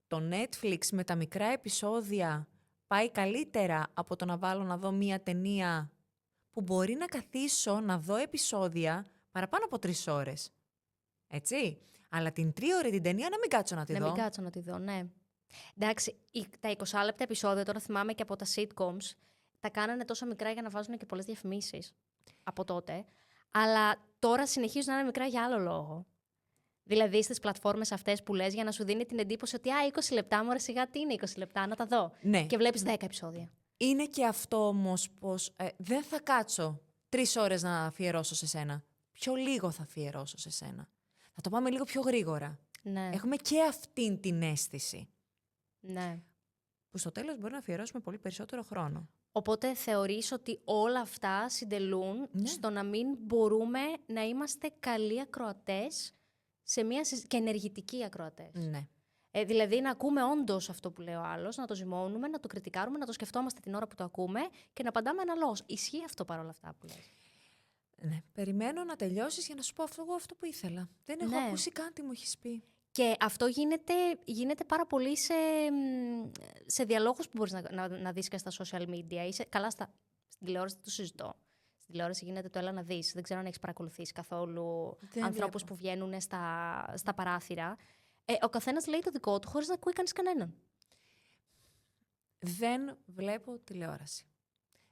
το Netflix με τα μικρά επεισόδια πάει καλύτερα από το να βάλω να δω μία ταινία που μπορεί να καθίσω να δω επεισόδια παραπάνω από 3 ώρες. Έτσι. Αλλά την 3ωρη την ταινία να μην κάτσω να τη δω.
Να μην κάτσω να τη δω, ναι. Εντάξει, τα 20 λεπτά επεισόδια, τώρα θυμάμαι και από τα sitcoms, τα κάνανε τόσο μικρά για να βάζουν και πολλές διαφημίσεις από τότε. Αλλά τώρα συνεχίζουν να είναι μικρά για άλλο λόγο. Δηλαδή στις πλατφόρμες αυτές που λες για να σου δίνει την εντύπωση ότι 20 λεπτά, μωρέ σιγά τι είναι 20 λεπτά, να τα δω.
Ναι.
Και βλέπεις 10 επεισόδια.
Είναι και αυτό όμως πως δεν θα κάτσω 3 ώρες να αφιερώσω σε σένα. Πιο λίγο θα αφιερώσω σε σένα. Θα το πάμε λίγο πιο γρήγορα.
Ναι.
Έχουμε και αυτήν την αίσθηση.
Ναι.
Που στο τέλος μπορεί να αφιερώσουμε πολύ περισσότερο χρόνο.
Οπότε θεωρείς ότι όλα αυτά συντελούν στο να μην μπορούμε να είμαστε καλοί ακροατές και ενεργητικοί ακροατές.
Ναι.
Δηλαδή να ακούμε όντως αυτό που λέει ο άλλος, να το ζυμώνουμε, να το κριτικάρουμε, να το σκεφτόμαστε την ώρα που το ακούμε και να απαντάμε αναλόγως. Ισχύει αυτό παρόλα αυτά που λες?
Ναι. Περιμένω να τελειώσεις για να σου πω αυτό που ήθελα. Δεν έχω ακούσει καν τι μου έχεις πει.
Και αυτό γίνεται πάρα πολύ σε διαλόγους που μπορείς να δεις και στα social media. Καλά, στην τηλεόραση το συζητώ. Στην τηλεόραση γίνεται το έλα να δεις. Δεν ξέρω αν έχεις παρακολουθήσει καθόλου ανθρώπους που βγαίνουν στα παράθυρα. Ο καθένας λέει το δικό του χωρίς να ακούει κανείς κανέναν.
Δεν βλέπω τηλεόραση.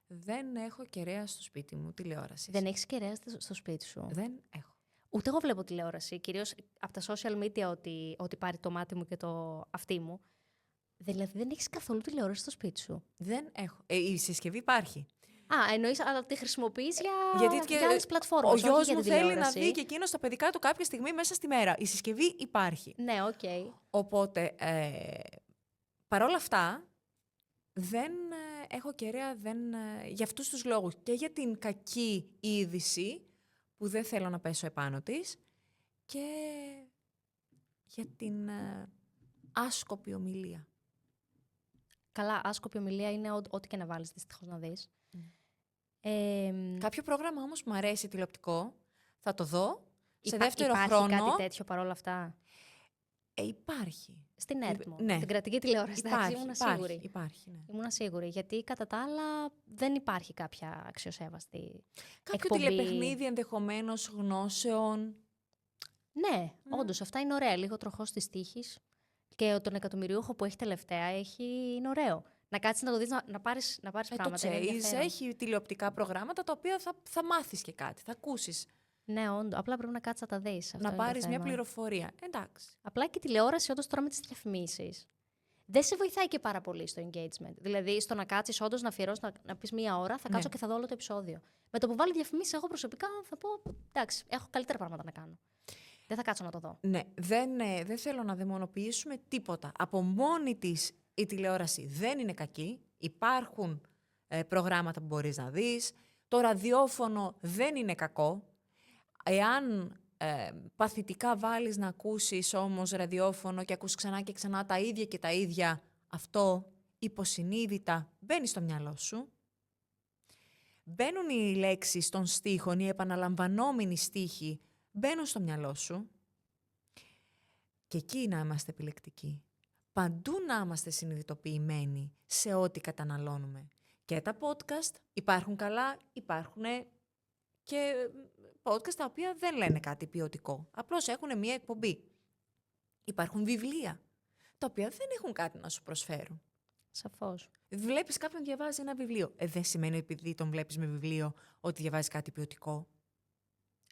Δεν έχω κεραία στο σπίτι μου τηλεόραση.
Δεν έχεις κεραία στο σπίτι σου?
Δεν έχω.
Ούτε εγώ βλέπω τηλεόραση. Κυρίως από τα social media ότι πάρει το μάτι μου και το αυτί μου. Δηλαδή δεν έχεις καθόλου τηλεόραση στο σπίτι σου?
Δεν έχω. Η συσκευή υπάρχει.
Εννοείς, αλλά τη χρησιμοποιείς για άλλες πλατφόρμες.
Ο γιος μου θέλει να δει και εκείνο τα παιδικά του κάποια στιγμή μέσα στη μέρα. Η συσκευή υπάρχει.
Ναι, οκ.
Οπότε, παρόλα αυτά, δεν έχω κεραία για αυτούς τους λόγους. Και για την κακή είδηση, που δεν θέλω να πέσω επάνω της, και για την άσκοπη ομιλία.
Καλά, άσκοπη ομιλία είναι ό,τι και να βάλεις δυστυχώς να δεις.
Κάποιο πρόγραμμα όμως που μου αρέσει τηλεοπτικό, θα το δω σε δεύτερο
υπάρχει
χρόνο.
Υπάρχει κάτι τέτοιο παρόλα αυτά?
Υπάρχει.
Στην ΕΡΤ
Ναι.
Την κρατική τηλεόραση. Ήμουν σίγουρη.
Υπάρχει, ναι.
Ήμουν σίγουρη, γιατί κατά τα άλλα δεν υπάρχει κάποια αξιοσέβαστη
Κάποιο
εκπομπή.
τηλεπαιχνίδι ενδεχομένως γνώσεων.
Ναι, όντως αυτά είναι ωραία. Λίγο τροχός της τύχης. Και τον εκατομμυριούχο που έχει τελευταία είναι ωραίο. Να κάτσεις να το δεις, να πάρεις πράγματα.
Το Chase έχει τηλεοπτικά προγράμματα τα οποία θα μάθεις και κάτι, θα ακούσεις.
Ναι, όντως. Απλά πρέπει να κάτσεις να τα δεις.
Να πάρεις μια πληροφορία. Εντάξει.
Απλά και η τηλεόραση, όντως τώρα με τις διαφημίσεις, δεν σε βοηθάει και πάρα πολύ στο engagement. Δηλαδή, στο να κάτσεις όντως να αφιερώσεις να πεις 1 ώρα, θα κάτσω και θα δω όλο το επεισόδιο. Με το που βάλει διαφημίσεις, εγώ προσωπικά θα πω εντάξει, έχω καλύτερα πράγματα να κάνω. Δεν θα κάτσω να το δω.
Ναι, δεν θέλω να δαιμονοποιήσουμε τίποτα. Από μόνη της η τηλεόραση δεν είναι κακή. Υπάρχουν προγράμματα που μπορείς να δεις. Το ραδιόφωνο δεν είναι κακό. Εάν παθητικά βάλεις να ακούσεις όμως ραδιόφωνο και ακούς ξανά και ξανά τα ίδια και τα ίδια, αυτό υποσυνείδητα μπαίνει στο μυαλό σου. Μπαίνουν οι λέξεις των στίχων, οι επαναλαμβανόμενοι στίχοι, μπαίνουν στο μυαλό σου. Και εκεί να είμαστε επιλεκτικοί. Παντού να είμαστε συνειδητοποιημένοι σε ό,τι καταναλώνουμε. Και τα podcast υπάρχουν καλά, υπάρχουν και podcast τα οποία δεν λένε κάτι ποιοτικό. Απλώς έχουν μία εκπομπή. Υπάρχουν βιβλία, τα οποία δεν έχουν κάτι να σου προσφέρουν.
Σαφώς.
Βλέπεις κάποιον διαβάζει ένα βιβλίο. Δεν σημαίνει επειδή τον βλέπεις με βιβλίο ότι διαβάζει κάτι ποιοτικό.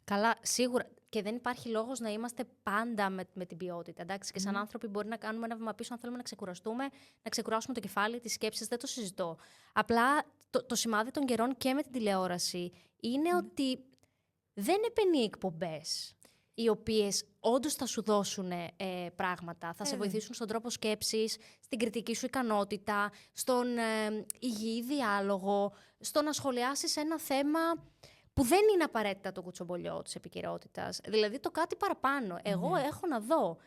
Καλά, σίγουρα. και δεν υπάρχει λόγος να είμαστε πάντα με την ποιότητα. Εντάξει, και σαν άνθρωποι μπορεί να κάνουμε ένα βήμα πίσω αν θέλουμε να ξεκουραστούμε, να ξεκουράσουμε το κεφάλι, τις σκέψεις, δεν το συζητώ. Απλά το σημάδι των καιρών και με την τηλεόραση είναι ότι δεν επενεί εκπομπές οι οποίες όντως θα σου δώσουν πράγματα, θα σε βοηθήσουν στον τρόπο σκέψης, στην κριτική σου ικανότητα, στον υγιή διάλογο, στο να σχολιάσεις ένα θέμα που δεν είναι απαραίτητα το κουτσομπολιό της επικαιρότητας. Δηλαδή το κάτι παραπάνω. Εγώ έχω να δω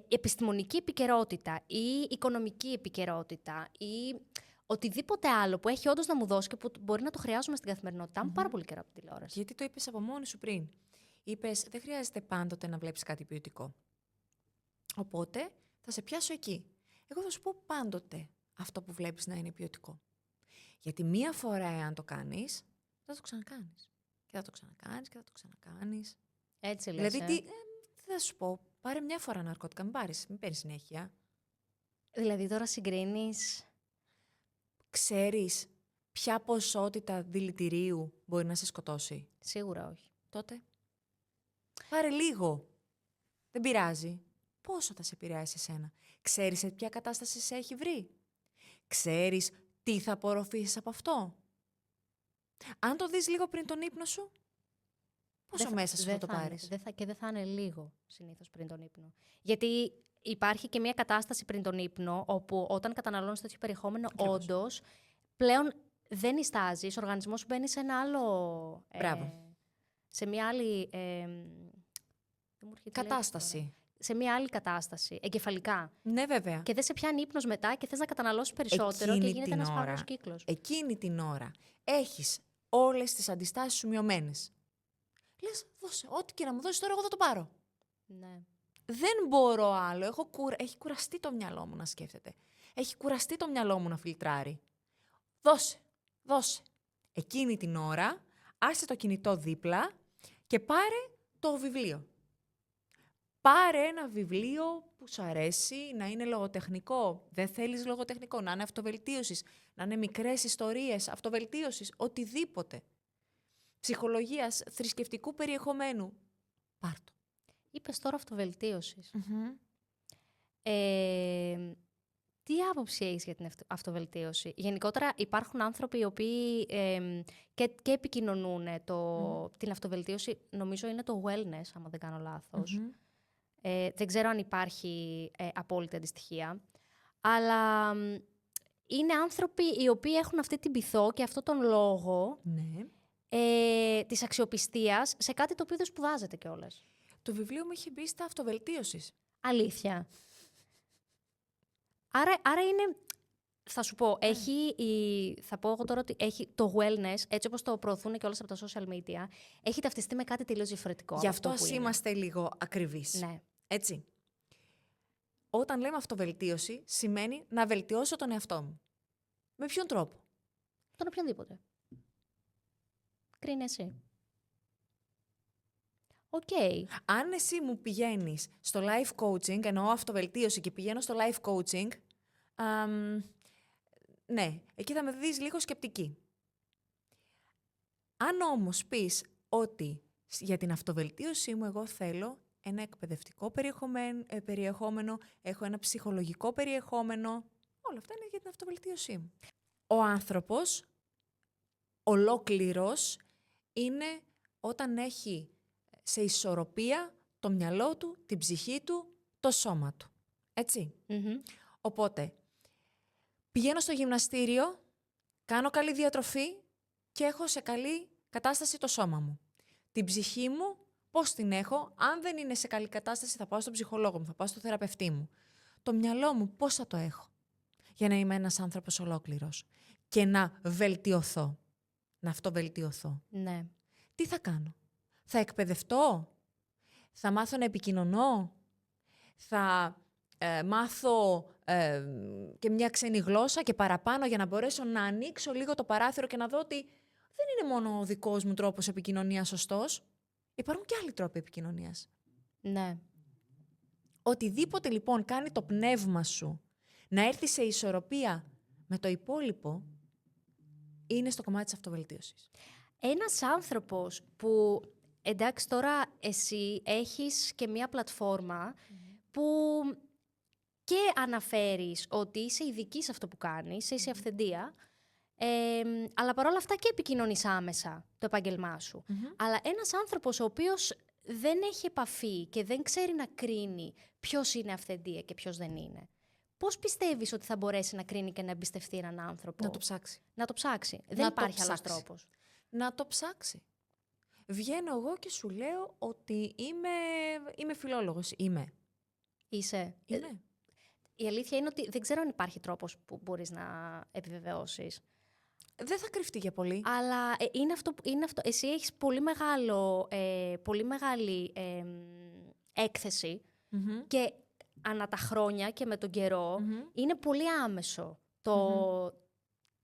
επιστημονική επικαιρότητα ή οικονομική επικαιρότητα ή οτιδήποτε άλλο που έχει όντως να μου δώσει και που μπορεί να το χρειάζομαι στην καθημερινότητά μου πάρα πολύ καιρό από την τηλεόραση.
Γιατί το είπες από μόνη σου πριν. Είπες, δεν χρειάζεται πάντοτε να βλέπεις κάτι ποιοτικό. Οπότε θα σε πιάσω εκεί. Εγώ θα σου πω πάντοτε αυτό που βλέπεις να είναι ποιοτικό. Γιατί μία φορά εάν το κάνεις, θα το ξανακάνεις. Και θα το ξανακάνεις και θα το ξανακάνεις.
Έτσι λες.
Δηλαδή, τι θα σου πω, πάρε μια φορά ναρκωτικά, μην παίρνεις συνέχεια.
Δηλαδή τώρα συγκρίνεις.
Ξέρεις ποια ποσότητα δηλητηρίου μπορεί να σε σκοτώσει.
Σίγουρα όχι.
Τότε πάρε λίγο. Δεν πειράζει. Πόσο θα σε επηρεάσει εσένα. Ξέρεις σε ποια κατάσταση σε έχει βρει. Ξέρεις τι θα απορροφήσεις από αυτό. Αν το δεις λίγο πριν τον ύπνο σου, πόσο μέσα σου θα το πάρεις.
Και δεν θα είναι λίγο συνήθως πριν τον ύπνο. Γιατί υπάρχει και μια κατάσταση πριν τον ύπνο, όπου όταν καταναλώνεις τέτοιο περιεχόμενο, όντως, πλέον δεν νηστάζεις, ο οργανισμός σου μπαίνει σε ένα άλλο... σε μια άλλη...
κατάσταση.
Σε μια άλλη κατάσταση, εγκεφαλικά.
Ναι, βέβαια.
Και δεν σε πιάνει ύπνος μετά και θες να καταναλώσεις περισσότερο και γίνεται ένας φαύλος κύκλος.
Εκείνη την ώρα έχεις όλες τις αντιστάσεις σου μειωμένες. Λες, δώσε, ό,τι και να μου δώσεις τώρα, εγώ θα το πάρω.
Ναι.
Δεν μπορώ άλλο. Έχει κουραστεί το μυαλό μου να σκέφτεται. Έχει κουραστεί το μυαλό μου να φιλτράρει. Δώσε. Εκείνη την ώρα, άσε το κινητό δίπλα και πάρε το βιβλίο. Πάρε ένα βιβλίο που σου αρέσει, να είναι λογοτεχνικό. Δεν θέλεις λογοτεχνικό, να είναι αυτοβελτίωσης, να είναι μικρές ιστορίες αυτοβελτίωσης, οτιδήποτε. Ψυχολογίας, θρησκευτικού περιεχομένου. Πάρ' το.
Είπες τώρα αυτοβελτίωσης. Τι άποψη έχεις για την αυτοβελτίωση? Γενικότερα υπάρχουν άνθρωποι οι οποίοι και επικοινωνούν την αυτοβελτίωση. Νομίζω είναι το wellness, άμα δεν κάνω λάθος. Δεν ξέρω αν υπάρχει απόλυτη αντιστοιχεία. Αλλά είναι άνθρωποι οι οποίοι έχουν αυτή την πειθό και αυτόν τον λόγο της αξιοπιστίας σε κάτι το οποίο δεν σπουδάζεται κιόλας.
Το βιβλίο μου έχει μπει στα αυτοβελτίωσης.
Αλήθεια. Άρα είναι... Θα σου πω, θα πω εγώ τώρα ότι έχει το wellness, έτσι όπως το προωθούν και όλες από τα social media, έχει ταυτιστεί με κάτι τελείως διαφορετικό.
Γι' αυτό ας είμαστε λίγο ακριβείς.
Ναι.
Έτσι. Όταν λέμε αυτοβελτίωση, σημαίνει να βελτιώσω τον εαυτό μου. Με ποιον τρόπο?
Τον οποιονδήποτε. Κρίνε εσύ.
Αν εσύ μου πηγαίνεις στο life coaching, εννοώ αυτοβελτίωση και πηγαίνω στο life coaching, ναι, εκεί θα με δεις λίγο σκεπτική. Αν όμως πεις ότι για την αυτοβελτίωσή μου εγώ θέλω ένα εκπαιδευτικό περιεχόμενο, έχω ένα ψυχολογικό περιεχόμενο, όλα αυτά είναι για την αυτοβελτίωσή μου. Ο άνθρωπος ολόκληρος είναι όταν έχει σε ισορροπία το μυαλό του, την ψυχή του, το σώμα του. Έτσι. Οπότε, πηγαίνω στο γυμναστήριο, κάνω καλή διατροφή και έχω σε καλή κατάσταση το σώμα μου. Την ψυχή μου, πώς την έχω? Αν δεν είναι σε καλή κατάσταση, θα πάω στον ψυχολόγο μου, θα πάω στο θεραπευτή μου. Το μυαλό μου, πώς θα το έχω? Για να είμαι ένας άνθρωπος ολόκληρος και να βελτιωθώ, να αυτοβελτιωθώ.
Ναι.
Τι θα κάνω? Θα εκπαιδευτώ? Θα μάθω να επικοινωνώ? Θα μάθω και μια ξένη γλώσσα και παραπάνω για να μπορέσω να ανοίξω λίγο το παράθυρο και να δω ότι δεν είναι μόνο ο δικός μου τρόπος επικοινωνίας σωστός. Υπάρχουν και άλλοι τρόποι επικοινωνίας.
Ναι.
Οτιδήποτε λοιπόν κάνει το πνεύμα σου να έρθει σε ισορροπία με το υπόλοιπο, είναι στο κομμάτι της αυτοβελτίωσης.
Ένας άνθρωπος που εντάξει, τώρα εσύ έχεις και μία πλατφόρμα που και αναφέρεις ότι είσαι ειδική σε αυτό που κάνεις, είσαι αυθεντία, αλλά παρόλα αυτά και επικοινωνείς άμεσα το επάγγελμά σου. Αλλά ένας άνθρωπος ο οποίος δεν έχει επαφή και δεν ξέρει να κρίνει ποιος είναι αυθεντία και ποιος δεν είναι, πώς πιστεύεις ότι θα μπορέσει να κρίνει και να εμπιστευτεί έναν άνθρωπο?
Να το ψάξει.
Να το ψάξει. Δεν υπάρχει άλλος τρόπος.
Να το ψάξει. Βγαίνω εγώ και σου λέω ότι είμαι φιλόλογος.
Είσαι.
Είμαι.
Η αλήθεια είναι ότι δεν ξέρω αν υπάρχει τρόπος που μπορείς να επιβεβαιώσεις.
Δεν θα κρυφτεί για πολύ.
Αλλά είναι αυτό. Εσύ έχεις πολύ μεγάλη έκθεση και ανά τα χρόνια και με τον καιρό είναι πολύ άμεσο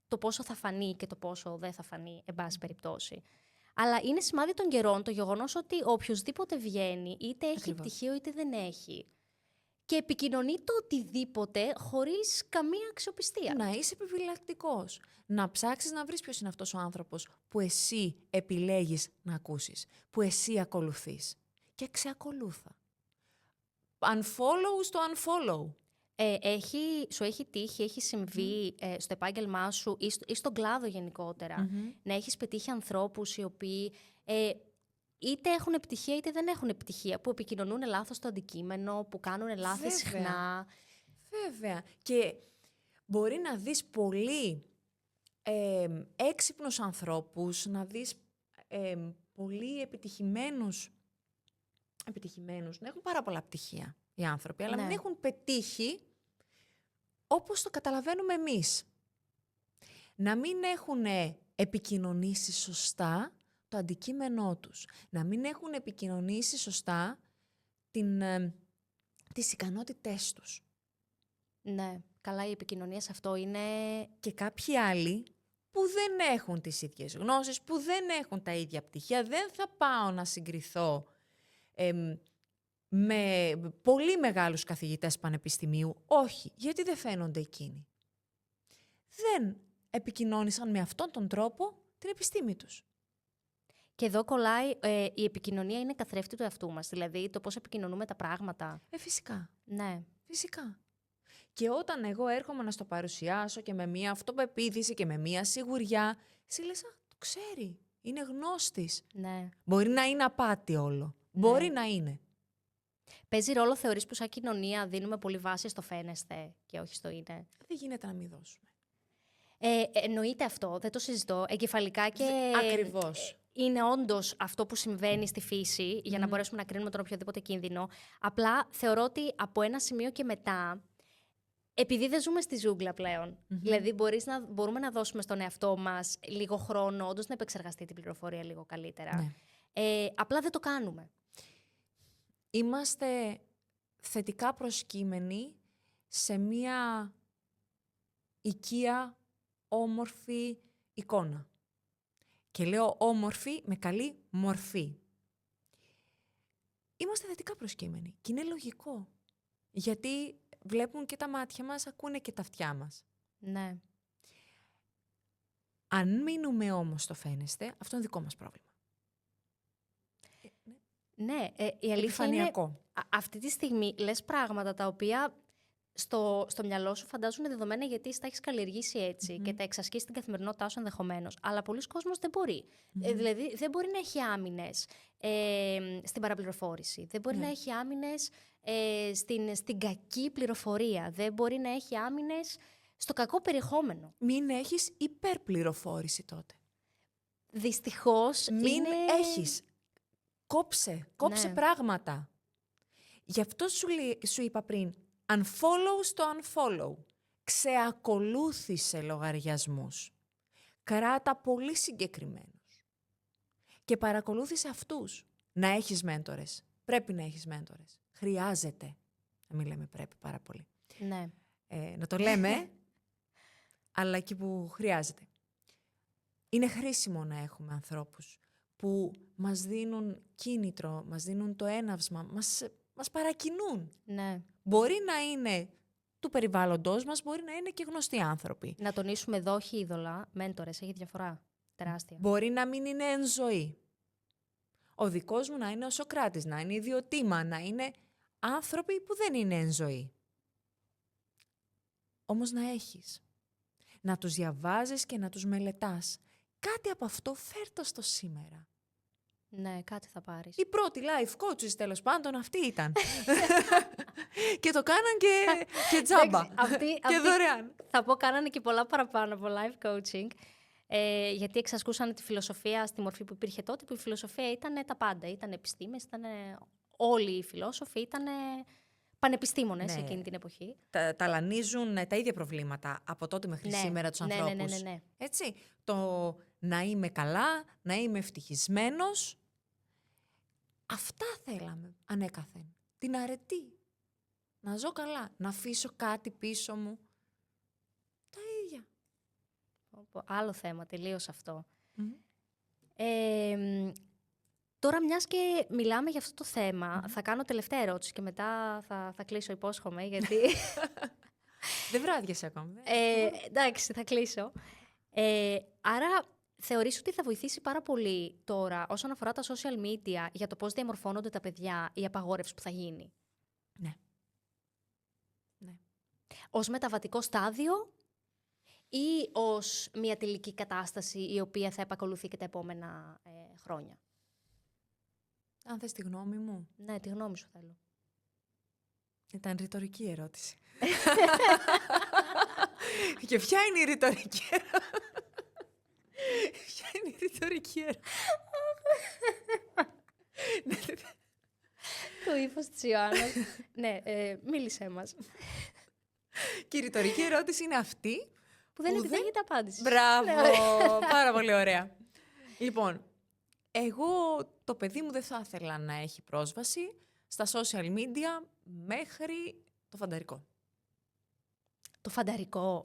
το πόσο θα φανεί και το πόσο δεν θα φανεί, εν πάση περιπτώσει. Αλλά είναι σημάδι των καιρών το γεγονός ότι οποιοσδήποτε βγαίνει, είτε έχει
Ακριβώς.
πτυχίο είτε δεν έχει, και επικοινωνεί το οτιδήποτε χωρίς καμία αξιοπιστία.
Να είσαι επιφυλακτικός. Να ψάξεις να βρεις ποιος είναι αυτός ο άνθρωπος που εσύ επιλέγεις να ακούσεις, που εσύ ακολουθείς. Και ξεακολούθα. Unfollow στο unfollow.
Σου έχει τύχει, έχει συμβεί στο επάγγελμά σου ή στον κλάδο γενικότερα να έχεις πετύχει ανθρώπους οι οποίοι είτε έχουν επιτυχία είτε δεν έχουν επιτυχία, που επικοινωνούν λάθος το αντικείμενο, που κάνουν λάθη συχνά.
Βέβαια. Και μπορεί να δεις πολύ έξυπνους ανθρώπους, να δεις πολύ επιτυχημένους, να έχουν πάρα πολλά πτυχία οι άνθρωποι, αλλά
Ναι.
μην έχουν πετύχει όπως το καταλαβαίνουμε εμείς. Να μην έχουν επικοινωνήσει σωστά το αντικείμενό τους. Να μην έχουν επικοινωνήσει σωστά τις ικανότητές τους.
Ναι, καλά, η επικοινωνία σε αυτό είναι...
Και κάποιοι άλλοι που δεν έχουν τις ίδιες γνώσεις, που δεν έχουν τα ίδια πτυχία, δεν θα πάω να συγκριθώ με πολύ μεγάλους καθηγητές πανεπιστημίου. Όχι, γιατί δεν φαίνονται εκείνοι. Δεν επικοινώνησαν με αυτόν τον τρόπο την επιστήμη τους.
Και εδώ κολλάει, η επικοινωνία είναι καθρέφτη του εαυτού μας, δηλαδή το πώς επικοινωνούμε τα πράγματα.
Φυσικά.
Ναι.
Φυσικά. Και όταν εγώ έρχομαι να στο παρουσιάσω και με μία αυτοπεποίθηση και με μία σιγουριά, εσύ λες, το ξέρει, είναι γνώστης.
Ναι.
Μπορεί να είναι απάτη όλο. Μπορεί να είναι.
Παίζει ρόλο, θεωρείς, που σαν κοινωνία δίνουμε πολύ βάση στο φαίνεστε και όχι στο είναι?
Δεν γίνεται να μην δώσουμε.
Εννοείται αυτό, δεν το συζητώ. Εγκεφαλικά και...
Ακριβώς.
Είναι όντως αυτό που συμβαίνει στη φύση για να μπορέσουμε να κρίνουμε τον οποιοδήποτε κίνδυνο. Απλά θεωρώ ότι από ένα σημείο και μετά, επειδή δεν ζούμε στη ζούγκλα πλέον, δηλαδή μπορούμε να δώσουμε στον εαυτό μας λίγο χρόνο, όντως να επεξεργαστεί την πληροφορία λίγο καλύτερα.
Ναι.
Απλά δεν το κάνουμε.
Είμαστε θετικά προσκύμενοι σε μία οικία όμορφη εικόνα. Και λέω όμορφη με καλή μορφή. Είμαστε θετικά προσκύμενοι και είναι λογικό. Γιατί βλέπουν και τα μάτια μας, ακούνε και τα αυτιά μας.
Ναι.
Αν μείνουμε όμως στο φαίνεστε, αυτό είναι δικό μας πρόβλημα.
Ναι, η αλήθεια είναι... Αυτή τη στιγμή λες πράγματα τα οποία στο μυαλό σου φαντάζουν δεδομένα, γιατί τα έχεις καλλιεργήσει έτσι και τα εξασκείς στην καθημερινότητά σου ενδεχομένως. Αλλά πολλοί κόσμος δεν μπορεί. Δηλαδή δεν μπορεί να έχει άμυνες στην παραπληροφόρηση. Δεν μπορεί να έχει άμυνες στην κακή πληροφορία. Δεν μπορεί να έχει άμυνες στο κακό περιεχόμενο.
Μην έχεις υπερπληροφόρηση τότε.
Δυστυχώς
Μην έχεις. Κόψε πράγματα. Γι' αυτό σου είπα πριν, unfollow στο unfollow. Ξεακολούθησε λογαριασμούς. Κράτα πολύ συγκεκριμένους. Και παρακολούθησε αυτούς. Να έχεις μέντορες. Πρέπει να έχεις μέντορες. Χρειάζεται. Να μην λέμε πρέπει πάρα πολύ.
Ναι.
Να το λέμε, αλλά εκεί που χρειάζεται. Είναι χρήσιμο να έχουμε ανθρώπους που μας δίνουν κίνητρο, μας δίνουν το έναυσμα, μας παρακινούν.
Ναι.
Μπορεί να είναι του περιβάλλοντος μας, μπορεί να είναι και γνωστοί άνθρωποι.
Να τονίσουμε εδώ, όχι είδωλα, μέντορες, έχει διαφορά τεράστια.
Μπορεί να μην είναι εν ζωή. Ο δικός μου να είναι ο Σωκράτης, να είναι ιδιοτήμα, να είναι άνθρωποι που δεν είναι εν ζωή. Όμως να έχεις. Να τους διαβάζεις και να τους μελετάς. Κάτι από αυτό φέρ' στο σήμερα.
Ναι, κάτι θα πάρεις.
Οι πρώτοι life coaches, τέλος πάντων, αυτοί ήταν. Και το κάναν και τζάμπα. Και δωρεάν.
Θα πω, κάνανε και πολλά παραπάνω από life coaching. Γιατί εξασκούσαν τη φιλοσοφία στη μορφή που υπήρχε τότε, που η φιλοσοφία ήταν τα πάντα. Ήταν επιστήμες, ήταν όλοι οι φιλόσοφοι, ήταν πανεπιστήμονες εκείνη την εποχή.
Ταλανίζουν τα ίδια προβλήματα από τότε μέχρι σήμερα τους ανθρώπους.
Ναι.
Έτσι, το να είμαι καλά, να είμαι ευτυχισμένος. Αυτά θέλαμε ανέκαθεν. Την αρετή. Να ζω καλά, να αφήσω κάτι πίσω μου. Τα ίδια.
Άλλο θέμα, τελείως αυτό. Τώρα, μιας και μιλάμε για αυτό το θέμα, θα κάνω τελευταία ερώτηση και μετά θα κλείσω, υπόσχομαι, γιατί...
Δεν βράδιασε ακόμα.
Εντάξει, θα κλείσω. Άρα, θεωρείς ότι θα βοηθήσει πάρα πολύ τώρα, όσον αφορά τα social media, για το πώς διαμορφώνονται τα παιδιά, η απαγόρευση που θα γίνει?
Ναι.
Ως μεταβατικό στάδιο ή ως μια τελική κατάσταση η οποία θα επακολουθεί και τα επόμενα χρόνια?
Αν θες τη γνώμη μου.
Ναι, τη γνώμη σου θέλω.
Ήταν ρητορική ερώτηση. Και ποια είναι η ρητορική ερώτηση? Ποια είναι η ρητορική ερώτηση?
Το ύφος της Ιωάννας. Ναι, μίλησέ μας.
Και η ρητορική ερώτηση είναι αυτή
που δεν επιδέχεται απάντηση.
Μπράβο, πάρα πολύ ωραία. Λοιπόν, εγώ το παιδί μου δεν θα ήθελα να έχει πρόσβαση στα social media μέχρι το φανταρικό.
Το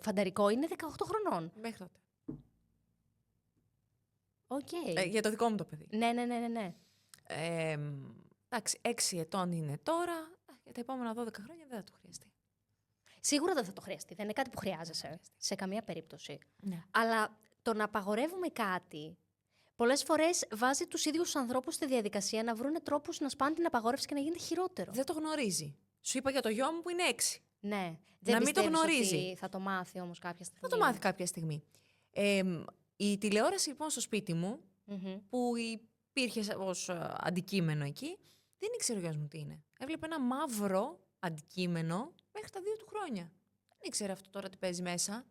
φανταρικό είναι 18 χρονών.
Μέχρι τότε.
Okay.
Για το δικό μου το παιδί.
Ναι.
Εντάξει, 6 ετών είναι τώρα. Για τα επόμενα 12 χρόνια δεν θα το χρειαστεί.
Σίγουρα δεν θα το χρειαστεί. Δεν είναι κάτι που χρειάζεσαι σε καμία περίπτωση.
Ναι.
Αλλά το να απαγορεύουμε κάτι, πολλές φορές βάζει τους ίδιους τους ανθρώπους στη διαδικασία να βρουν τρόπους να σπάνε την απαγόρευση και να γίνεται χειρότερο.
Δεν το γνωρίζει. Σου είπα για το γιο μου που είναι 6.
Ναι.
Να μην το γνωρίζει.
Ότι θα το μάθει όμως κάποια στιγμή.
Θα το μάθει κάποια στιγμή. Η τηλεόραση λοιπόν στο σπίτι μου, που υπήρχε ως αντικείμενο εκεί, δεν ήξερε ο γιος μου τι είναι. Έβλεπε ένα μαύρο αντικείμενο μέχρι τα 2 του χρόνια. Δεν ήξερε αυτό τώρα τι παίζει μέσα.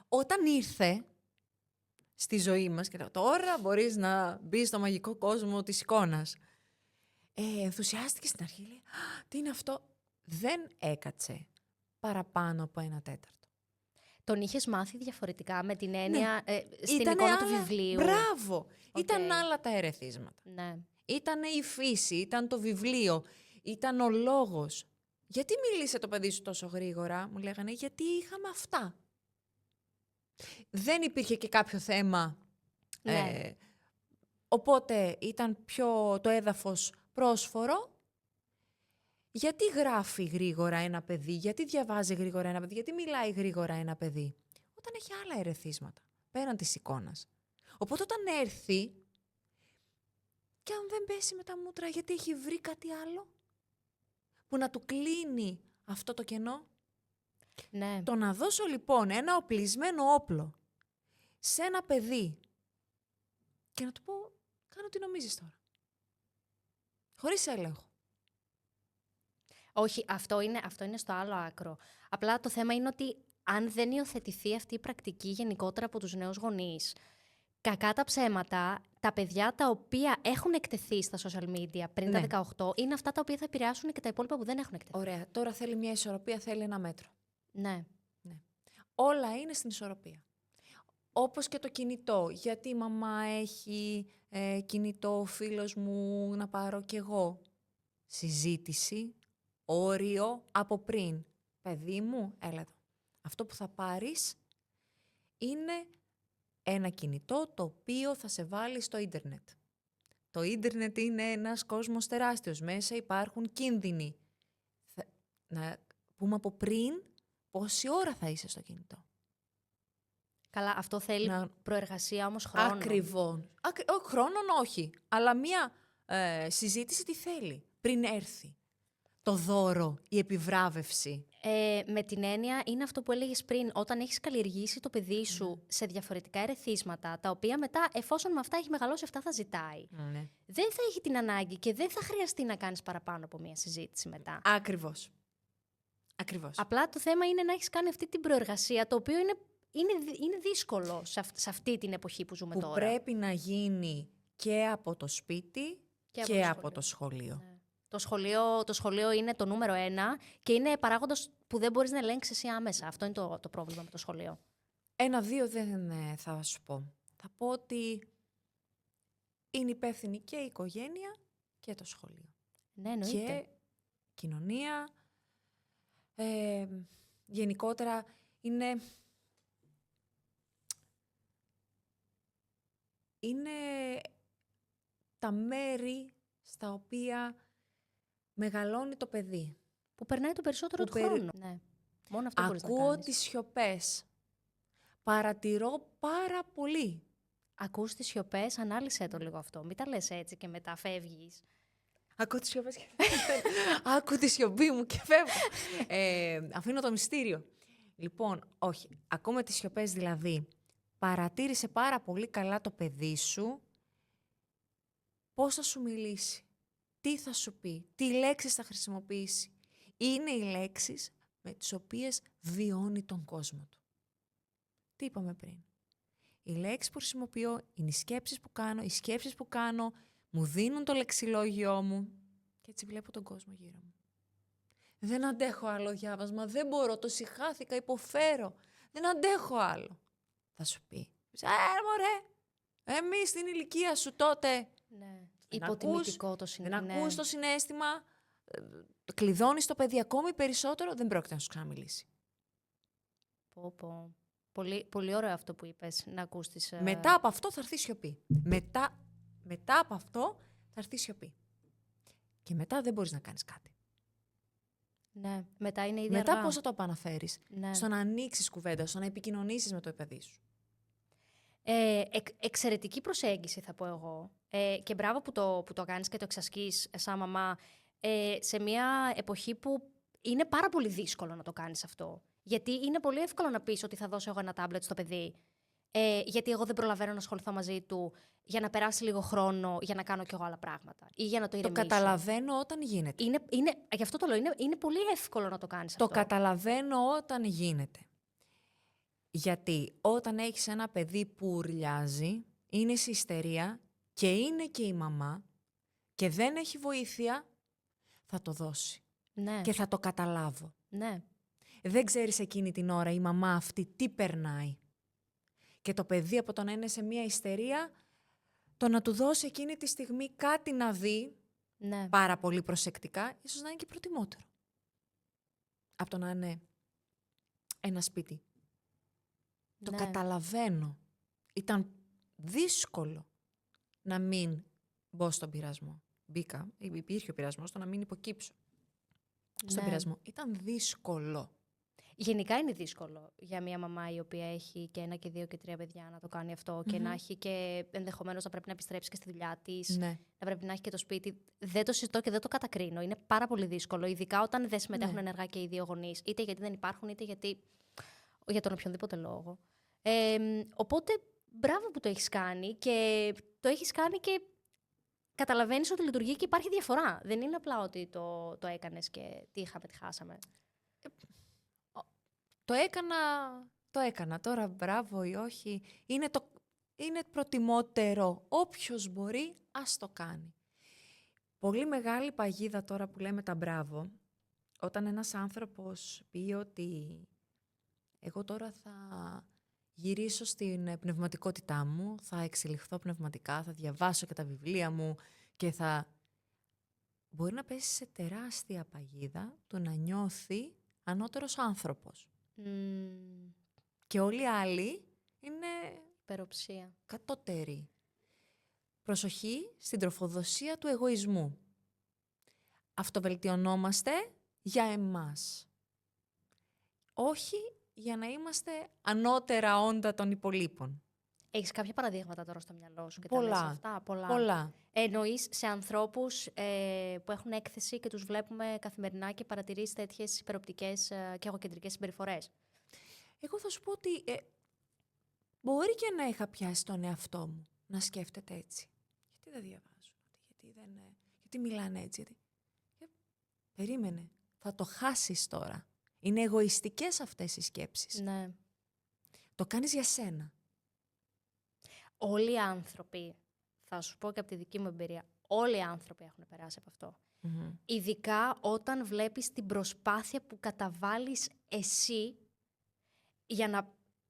Όταν ήρθε στη ζωή μας και τώρα μπορείς να μπεις στο μαγικό κόσμο της εικόνας, ενθουσιάστηκε στην αρχή, λέει, τι είναι αυτό? Δεν έκατσε παραπάνω από 1/4.
Τον είχες μάθει διαφορετικά με την έννοια στην
Ήτανε
εικόνα
άλλα,
του βιβλίου?
Μπράβο! Ήταν άλλα τα ερεθίσματα.
Ναι.
Ήταν η φύση, ήταν το βιβλίο, ήταν ο λόγος. Γιατί μίλησε το παιδί σου τόσο γρήγορα? Μου λέγανε, γιατί είχαμε αυτά. Δεν υπήρχε και κάποιο θέμα.
Ναι.
Οπότε ήταν πιο το έδαφος πρόσφορο. Γιατί γράφει γρήγορα ένα παιδί, γιατί διαβάζει γρήγορα ένα παιδί, γιατί μιλάει γρήγορα ένα παιδί? Όταν έχει άλλα ερεθίσματα, πέραν της εικόνας. Οπότε όταν έρθει, και αν δεν πέσει με τα μούτρα, γιατί έχει βρει κάτι άλλο που να του κλείνει αυτό το κενό.
Ναι.
Το να δώσω λοιπόν ένα οπλισμένο όπλο σε ένα παιδί και να του πω, κάνω τι νομίζεις τώρα. Χωρίς έλεγχο.
Όχι, αυτό είναι στο άλλο άκρο. Απλά το θέμα είναι ότι αν δεν υιοθετηθεί αυτή η πρακτική γενικότερα από τους νέους γονείς, κακά τα ψέματα, τα παιδιά τα οποία έχουν εκτεθεί στα social media πριν τα 18 είναι αυτά τα οποία θα επηρεάσουν και τα υπόλοιπα που δεν έχουν εκτεθεί.
Ωραία, τώρα θέλει μια ισορροπία, θέλει ένα μέτρο.
Ναι.
Όλα είναι στην ισορροπία. Όπως και το κινητό. Γιατί η μαμά έχει κινητό, ο φίλος μου να πάρω κι εγώ. Συζήτηση, όριο από πριν. Παιδί μου, έλα εδώ. Αυτό που θα πάρεις είναι ένα κινητό το οποίο θα σε βάλει στο ίντερνετ. Το ίντερνετ είναι ένας κόσμος τεράστιος. Μέσα υπάρχουν κίνδυνοι. Να πούμε από πριν πόση ώρα θα είσαι στο κινητό.
Καλά, αυτό θέλει
Να-
προεργασία όμως χρόνων.
Ακριβώς. Χρόνων όχι, αλλά μία συζήτηση τι θέλει πριν έρθει. Το δώρο, η επιβράβευση.
Με την έννοια είναι αυτό που έλεγες πριν, όταν έχεις καλλιεργήσει το παιδί σου σε διαφορετικά ερεθίσματα, τα οποία μετά, εφόσον με αυτά έχει μεγαλώσει, αυτά θα ζητάει.
Ναι.
Δεν θα έχει την ανάγκη και δεν θα χρειαστεί να κάνεις παραπάνω από μία συζήτηση μετά.
Ακριβώς. Ακριβώς.
Απλά το θέμα είναι να έχεις κάνει αυτή την προεργασία, το οποίο είναι δύσκολο σε αυτή την εποχή που ζούμε
Που
τώρα.
πρέπει να γίνει και από το σπίτι και από το σχολείο.
Ναι. Το σχολείο είναι το νούμερο 1 και είναι παράγοντας που δεν μπορείς να ελέγξεις εσύ άμεσα. Αυτό είναι το πρόβλημα με το σχολείο.
1-2 δεν θα σου πω. Θα πω ότι είναι υπεύθυνη και η οικογένεια και το σχολείο.
Ναι, εννοείται.
Και κοινωνία. Γενικότερα είναι τα μέρη στα οποία μεγαλώνει το παιδί.
Που περνάει το περισσότερο
Που
του χρόνου. Ναι. Μόνο αυτό μπορείς να
Ακούω
κάνεις.
τις σιωπές. Παρατηρώ πάρα πολύ.
Ακούς τις σιωπές, ανάλυσέ το λίγο αυτό. Μην τα λες έτσι και μετά φεύγεις.
Ακούω τις σιωπές και άκου τη σιωπή μου και φεύγω. Αφήνω το μυστήριο. Λοιπόν, όχι. Ακούμε τις σιωπές δηλαδή. Παρατήρησε πάρα πολύ καλά το παιδί σου πώς θα σου μιλήσει, τι θα σου πει, τι λέξεις θα χρησιμοποιήσει. Είναι οι λέξεις με τις οποίες βιώνει τον κόσμο του. Τι είπαμε πριν. Οι λέξεις που χρησιμοποιώ είναι οι σκέψεις που κάνω, οι σκέψεις που κάνω μου δίνουν το λεξιλόγιό μου και έτσι βλέπω τον κόσμο γύρω μου. Δεν αντέχω άλλο διάβασμα, δεν μπορώ, το συχάθηκα, υποφέρω, δεν αντέχω άλλο. Θα σου πει, μωρέ, εμείς στην ηλικία σου τότε.
Ναι.
Δεν
Υποτιμητικό το
Δεν
συνέστημα.
ακούς το συναίσθημα, κλειδώνεις το παιδί ακόμη περισσότερο, δεν πρόκειται να σου ξαναμιλήσει.
Πω. Πολύ, πολύ ωραίο αυτό που είπες, να ακούς τις...
Μετά από αυτό θα έρθει σιωπή. Μετά από αυτό θα έρθει σιωπή. Και μετά δεν μπορείς να κάνεις κάτι.
Ναι, μετά είναι ήδη
Μετά
αργά.
πώς θα το επαναφέρεις.
Ναι.
Στο να ανοίξεις κουβέντα, στο να επικοινωνήσεις με το παιδί σου.
Εξαιρετική προσέγγιση θα πω εγώ. Και μπράβο που το κάνεις και το εξασκείς σαν μαμά σε μια εποχή που είναι πάρα πολύ δύσκολο να το κάνεις αυτό. Γιατί είναι πολύ εύκολο να πεις ότι θα δώσω εγώ ένα τάμπλετ στο παιδί, γιατί εγώ δεν προλαβαίνω να ασχοληθώ μαζί του για να περάσει λίγο χρόνο για να κάνω κι εγώ άλλα πράγματα ή για να το
Το
ηρεμήσω.
καταλαβαίνω όταν γίνεται.
Γι' αυτό το λέω, είναι πολύ εύκολο να το κάνεις
Το
αυτό.
καταλαβαίνω όταν γίνεται. Γιατί όταν έχεις ένα παιδί που ουρλιάζει, είναι σε ιστερία και είναι και η μαμά και δεν έχει βοήθεια, θα το δώσει.
Ναι,
Και θα το καταλάβω.
ναι.
Δεν ξέρεις εκείνη την ώρα η μαμά αυτή τι περνάει. Και το παιδί από το να είναι σε μια ιστερία, το να του δώσει εκείνη τη στιγμή κάτι να δει,
Ναι.
πάρα πολύ προσεκτικά, ίσως να είναι και προτιμότερο. Από το να είναι ένα σπίτι. Το
Ναι.
καταλαβαίνω. Ήταν δύσκολο να μην μπω στον πειρασμό. Μπήκα, υπήρχε ο πειρασμός, το να μην υποκύψω στον
Ναι.
πειρασμό. Ήταν δύσκολο.
Γενικά είναι δύσκολο για μια μαμά η οποία έχει και 1 και 2 και 3 παιδιά να το κάνει αυτό και να έχει και ενδεχομένως να πρέπει να επιστρέψει και στη δουλειά της,
Ναι.
να πρέπει να έχει και το σπίτι. Δεν το συζητώ και δεν το κατακρίνω. Είναι πάρα πολύ δύσκολο, ειδικά όταν δεν συμμετέχουν
Ναι.
ενεργά και οι δύο γονείς, είτε γιατί δεν υπάρχουν, είτε για τον οποιονδήποτε λόγο. Οπότε, μπράβο που το έχεις κάνει και το έχεις κάνει και καταλαβαίνεις ότι λειτουργεί και υπάρχει διαφορά. Δεν είναι απλά ότι το έκανες και τι είχαμε, τι χάσαμε.
Το έκανα. Τώρα μπράβο ή όχι. Είναι προτιμότερο. Όποιος μπορεί, ας το κάνει. Πολύ μεγάλη παγίδα τώρα που λέμε τα μπράβο, όταν ένας άνθρωπος πει ότι εγώ τώρα θα γυρίσω στην πνευματικότητά μου, θα εξελιχθώ πνευματικά, θα διαβάσω και τα βιβλία μου και θα... Μπορεί να πέσει σε τεράστια παγίδα το να νιώθει ανώτερος άνθρωπος. Και όλοι οι άλλοι είναι
Υπεροψία.
κατώτεροι. Προσοχή στην τροφοδοσία του εγωισμού. Αυτοβελτιωνόμαστε για εμάς. Όχι για να είμαστε ανώτερα όντα των υπολείπων.
Έχεις κάποια παραδείγματα τώρα στο μυαλό σου και τα
Πολλά.
λες αυτά?
Πολλά.
Εννοείς σε ανθρώπους που έχουν έκθεση και τους βλέπουμε καθημερινά και παρατηρείς τέτοιες υπεροπτικές και εγωκεντρικές συμπεριφορές?
Εγώ θα σου πω ότι μπορεί και να είχα πιάσει τον εαυτό μου να σκέφτεται έτσι. Γιατί δεν διαβάζουν, γιατί μιλάνε έτσι, Περίμενε, θα το χάσεις τώρα. Είναι εγωιστικές αυτές οι σκέψεις.
Ναι.
Το κάνεις για σένα.
Όλοι οι άνθρωποι, θα σου πω και από τη δική μου εμπειρία, όλοι οι άνθρωποι έχουν περάσει από αυτό.
Mm-hmm.
Ειδικά όταν βλέπεις την προσπάθεια που καταβάλεις εσύ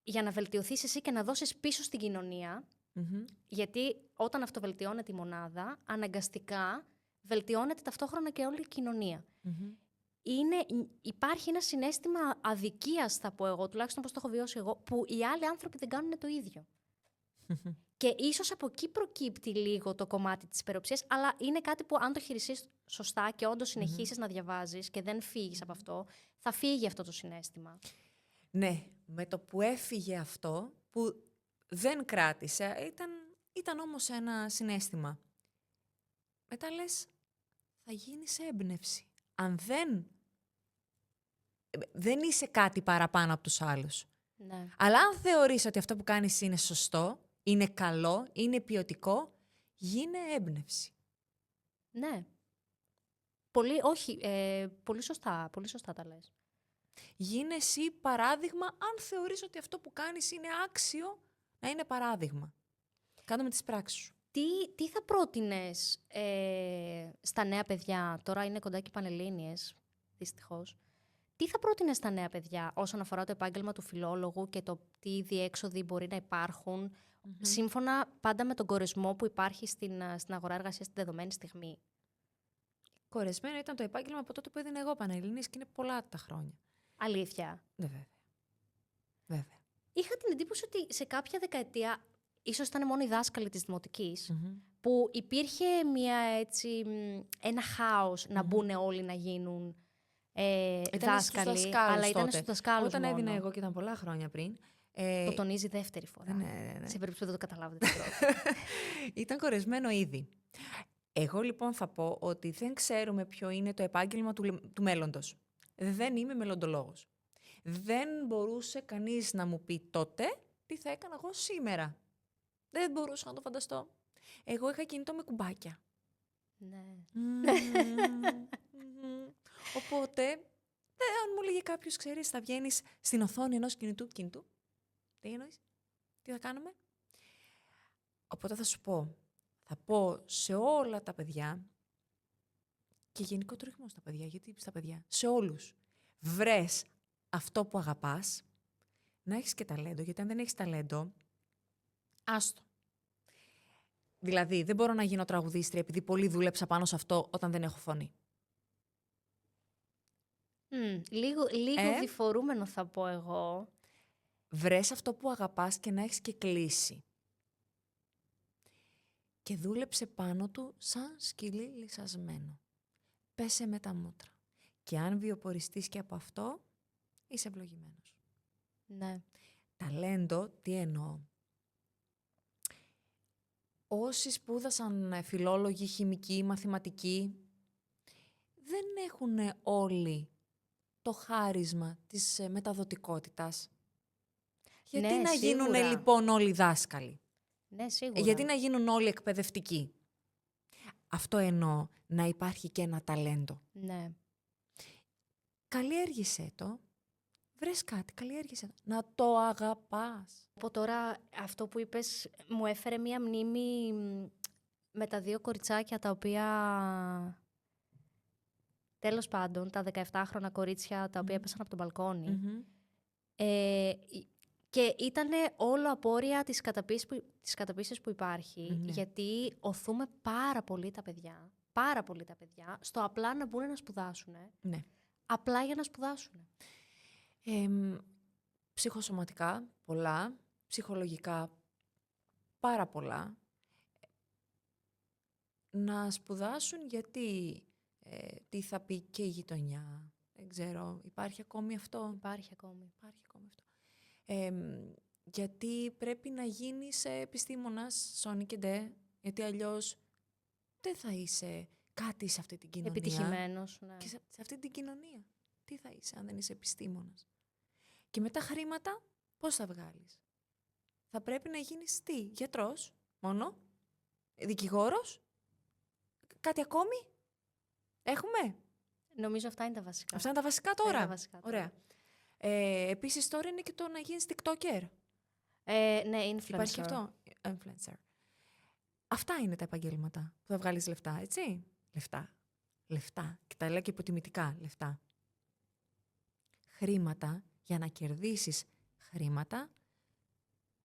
για να βελτιωθείς εσύ και να δώσεις πίσω στην κοινωνία.
Mm-hmm.
Γιατί όταν αυτοβελτιώνεται η μονάδα, αναγκαστικά βελτιώνεται ταυτόχρονα και όλη η κοινωνία.
Mm-hmm.
Υπάρχει ένα συναίσθημα αδικίας, θα πω εγώ, τουλάχιστον πώς το έχω βιώσει εγώ, που οι άλλοι άνθρωποι δεν κάνουν το ίδιο. Και ίσως από εκεί προκύπτει λίγο το κομμάτι της υπεροψίας, αλλά είναι κάτι που αν το χειριστείς σωστά και όντως συνεχίσεις να διαβάζεις και δεν φύγεις από αυτό, θα φύγει αυτό το συναίσθημα.
Ναι, με το που έφυγε αυτό, που δεν κράτησε, ήταν όμως ένα συναίσθημα. Μετά λες, θα γίνεις έμπνευση. Αν δεν είσαι κάτι παραπάνω από τους άλλους.
Ναι.
Αλλά αν θεωρείς ότι αυτό που κάνεις είναι σωστό, είναι καλό, είναι ποιοτικό, γίνε έμπνευση.
Ναι. Πολύ σωστά τα λες.
Γίνε εσύ παράδειγμα, αν θεωρείς ότι αυτό που κάνεις είναι άξιο να είναι παράδειγμα. Κάνε με τις πράξεις σου.
Τι θα πρότεινες στα νέα παιδιά, τώρα είναι κοντά και οι Πανελλήνιες, δυστυχώς. Τι θα πρότεινες στα νέα παιδιά όσον αφορά το επάγγελμα του φιλόλογου και το τι διέξοδοι μπορεί να υπάρχουν, σύμφωνα πάντα με τον κορεσμό που υπάρχει στην αγορά εργασίας στη δεδομένη στιγμή?
Κορεσμένο ήταν το επάγγελμα από τότε που έδινα εγώ Πανελλήνιες και είναι πολλά τα χρόνια.
Αλήθεια.
Ναι, βέβαια.
Είχα την εντύπωση ότι σε κάποια δεκαετία, ίσως ήταν μόνο οι δάσκαλοι της δημοτικής, που υπήρχε ένα χάος να μπουν όλοι να γίνουν δάσκαλοι, αλλά ήταν στους δασκάλους
όταν
μόνο.
έδινα εγώ και ήταν πολλά χρόνια πριν.
Το τονίζει δεύτερη φορά.
Ναι.
Σε περίπτωση που δεν το καταλάβετε την πρώτη.
Ήταν κορεσμένο ήδη. Εγώ λοιπόν θα πω ότι δεν ξέρουμε ποιο είναι το επάγγελμα του μέλλοντος. Δεν είμαι μελλοντολόγος. Δεν μπορούσε κανείς να μου πει τότε τι θα έκανα εγώ σήμερα. Δεν μπορούσα να το φανταστώ. Εγώ είχα κινητό με κουμπάκια.
Ναι.
Οπότε, αν μου λέγε κάποιος, ξέρεις, θα βγαίνεις στην οθόνη ενός κινητού. Τι εννοείς, τι θα κάνουμε? Οπότε θα πω σε όλα τα παιδιά, και γενικότερα όχι μόνο στα παιδιά, γιατί στα παιδιά, σε όλους, βρες αυτό που αγαπάς, να έχεις και ταλέντο, γιατί αν δεν έχεις ταλέντο, άστο. Δηλαδή, δεν μπορώ να γίνω τραγουδίστρια επειδή πολύ δούλεψα πάνω σε αυτό όταν δεν έχω φωνή.
Λίγο διφορούμενο θα πω εγώ.
Βρες αυτό που αγαπάς και να έχεις και κλείσει. Και δούλεψε πάνω του σαν σκυλί λυσασμένο. Πέσε με τα μούτρα. Και αν βιοποριστείς και από αυτό, είσαι ευλογημένος.
Ναι.
Ταλέντο, τι εννοώ? Όσοι σπούδασαν φιλόλογοι, χημικοί, μαθηματικοί, δεν έχουν όλοι το χάρισμα της μεταδοτικότητας. Γιατί
Ναι,
να γίνουν
σίγουρα.
λοιπόν όλοι δάσκαλοι?
Ναι, σίγουρα.
Γιατί να γίνουν όλοι εκπαιδευτικοί? Αυτό εννοώ, να υπάρχει και ένα ταλέντο.
Ναι.
Καλλιέργησέ το. Βρες κάτι, καλλιέργησέ το. Να το αγαπάς.
Από τώρα αυτό που είπες μου έφερε μία μνήμη με τα δύο κοριτσάκια τα οποία... Τέλος πάντων, τα 17χρονα κορίτσια τα οποία έπεσαν από τον μπαλκόνι. Και ήταν όλο απόρρια της καταπίεσης που υπάρχει, γιατί οθούμε πάρα πολύ τα παιδιά, στο απλά να μπουν να σπουδάσουν.
Ναι.
Απλά για να σπουδάσουν.
Ψυχοσωματικά πολλά, ψυχολογικά πάρα πολλά. Να σπουδάσουν γιατί τι θα πει και η γειτονιά, Δεν ξέρω, υπάρχει ακόμη αυτό.
Υπάρχει ακόμη.
Υπάρχει ακόμη αυτό. Γιατί πρέπει να γίνεις επιστήμονας, Σόνι και Ντε, γιατί αλλιώς δεν θα είσαι κάτι σε αυτή την κοινωνία.
Επιτυχημένος, ναι.
Και σε αυτή την κοινωνία. Τι θα είσαι αν δεν είσαι επιστήμονας. Και μετά χρήματα, πώς θα βγάλεις. Θα πρέπει να γίνεις τι, γιατρός μόνο, δικηγόρος, κάτι ακόμη, έχουμε.
Νομίζω αυτά είναι τα βασικά.
Αυτά είναι τα βασικά τώρα.
Είναι τα βασικά τώρα.
Ωραία. Επίσης τώρα είναι και το να γίνεις TikToker.
Ναι, influencer.
Υπάρχει αυτό. Influencer. Αυτά είναι τα επαγγέλματα που θα βγάλεις λεφτά, έτσι. Λεφτά. Και τα λέω και υποτιμητικά λεφτά. Χρήματα, για να κερδίσεις χρήματα,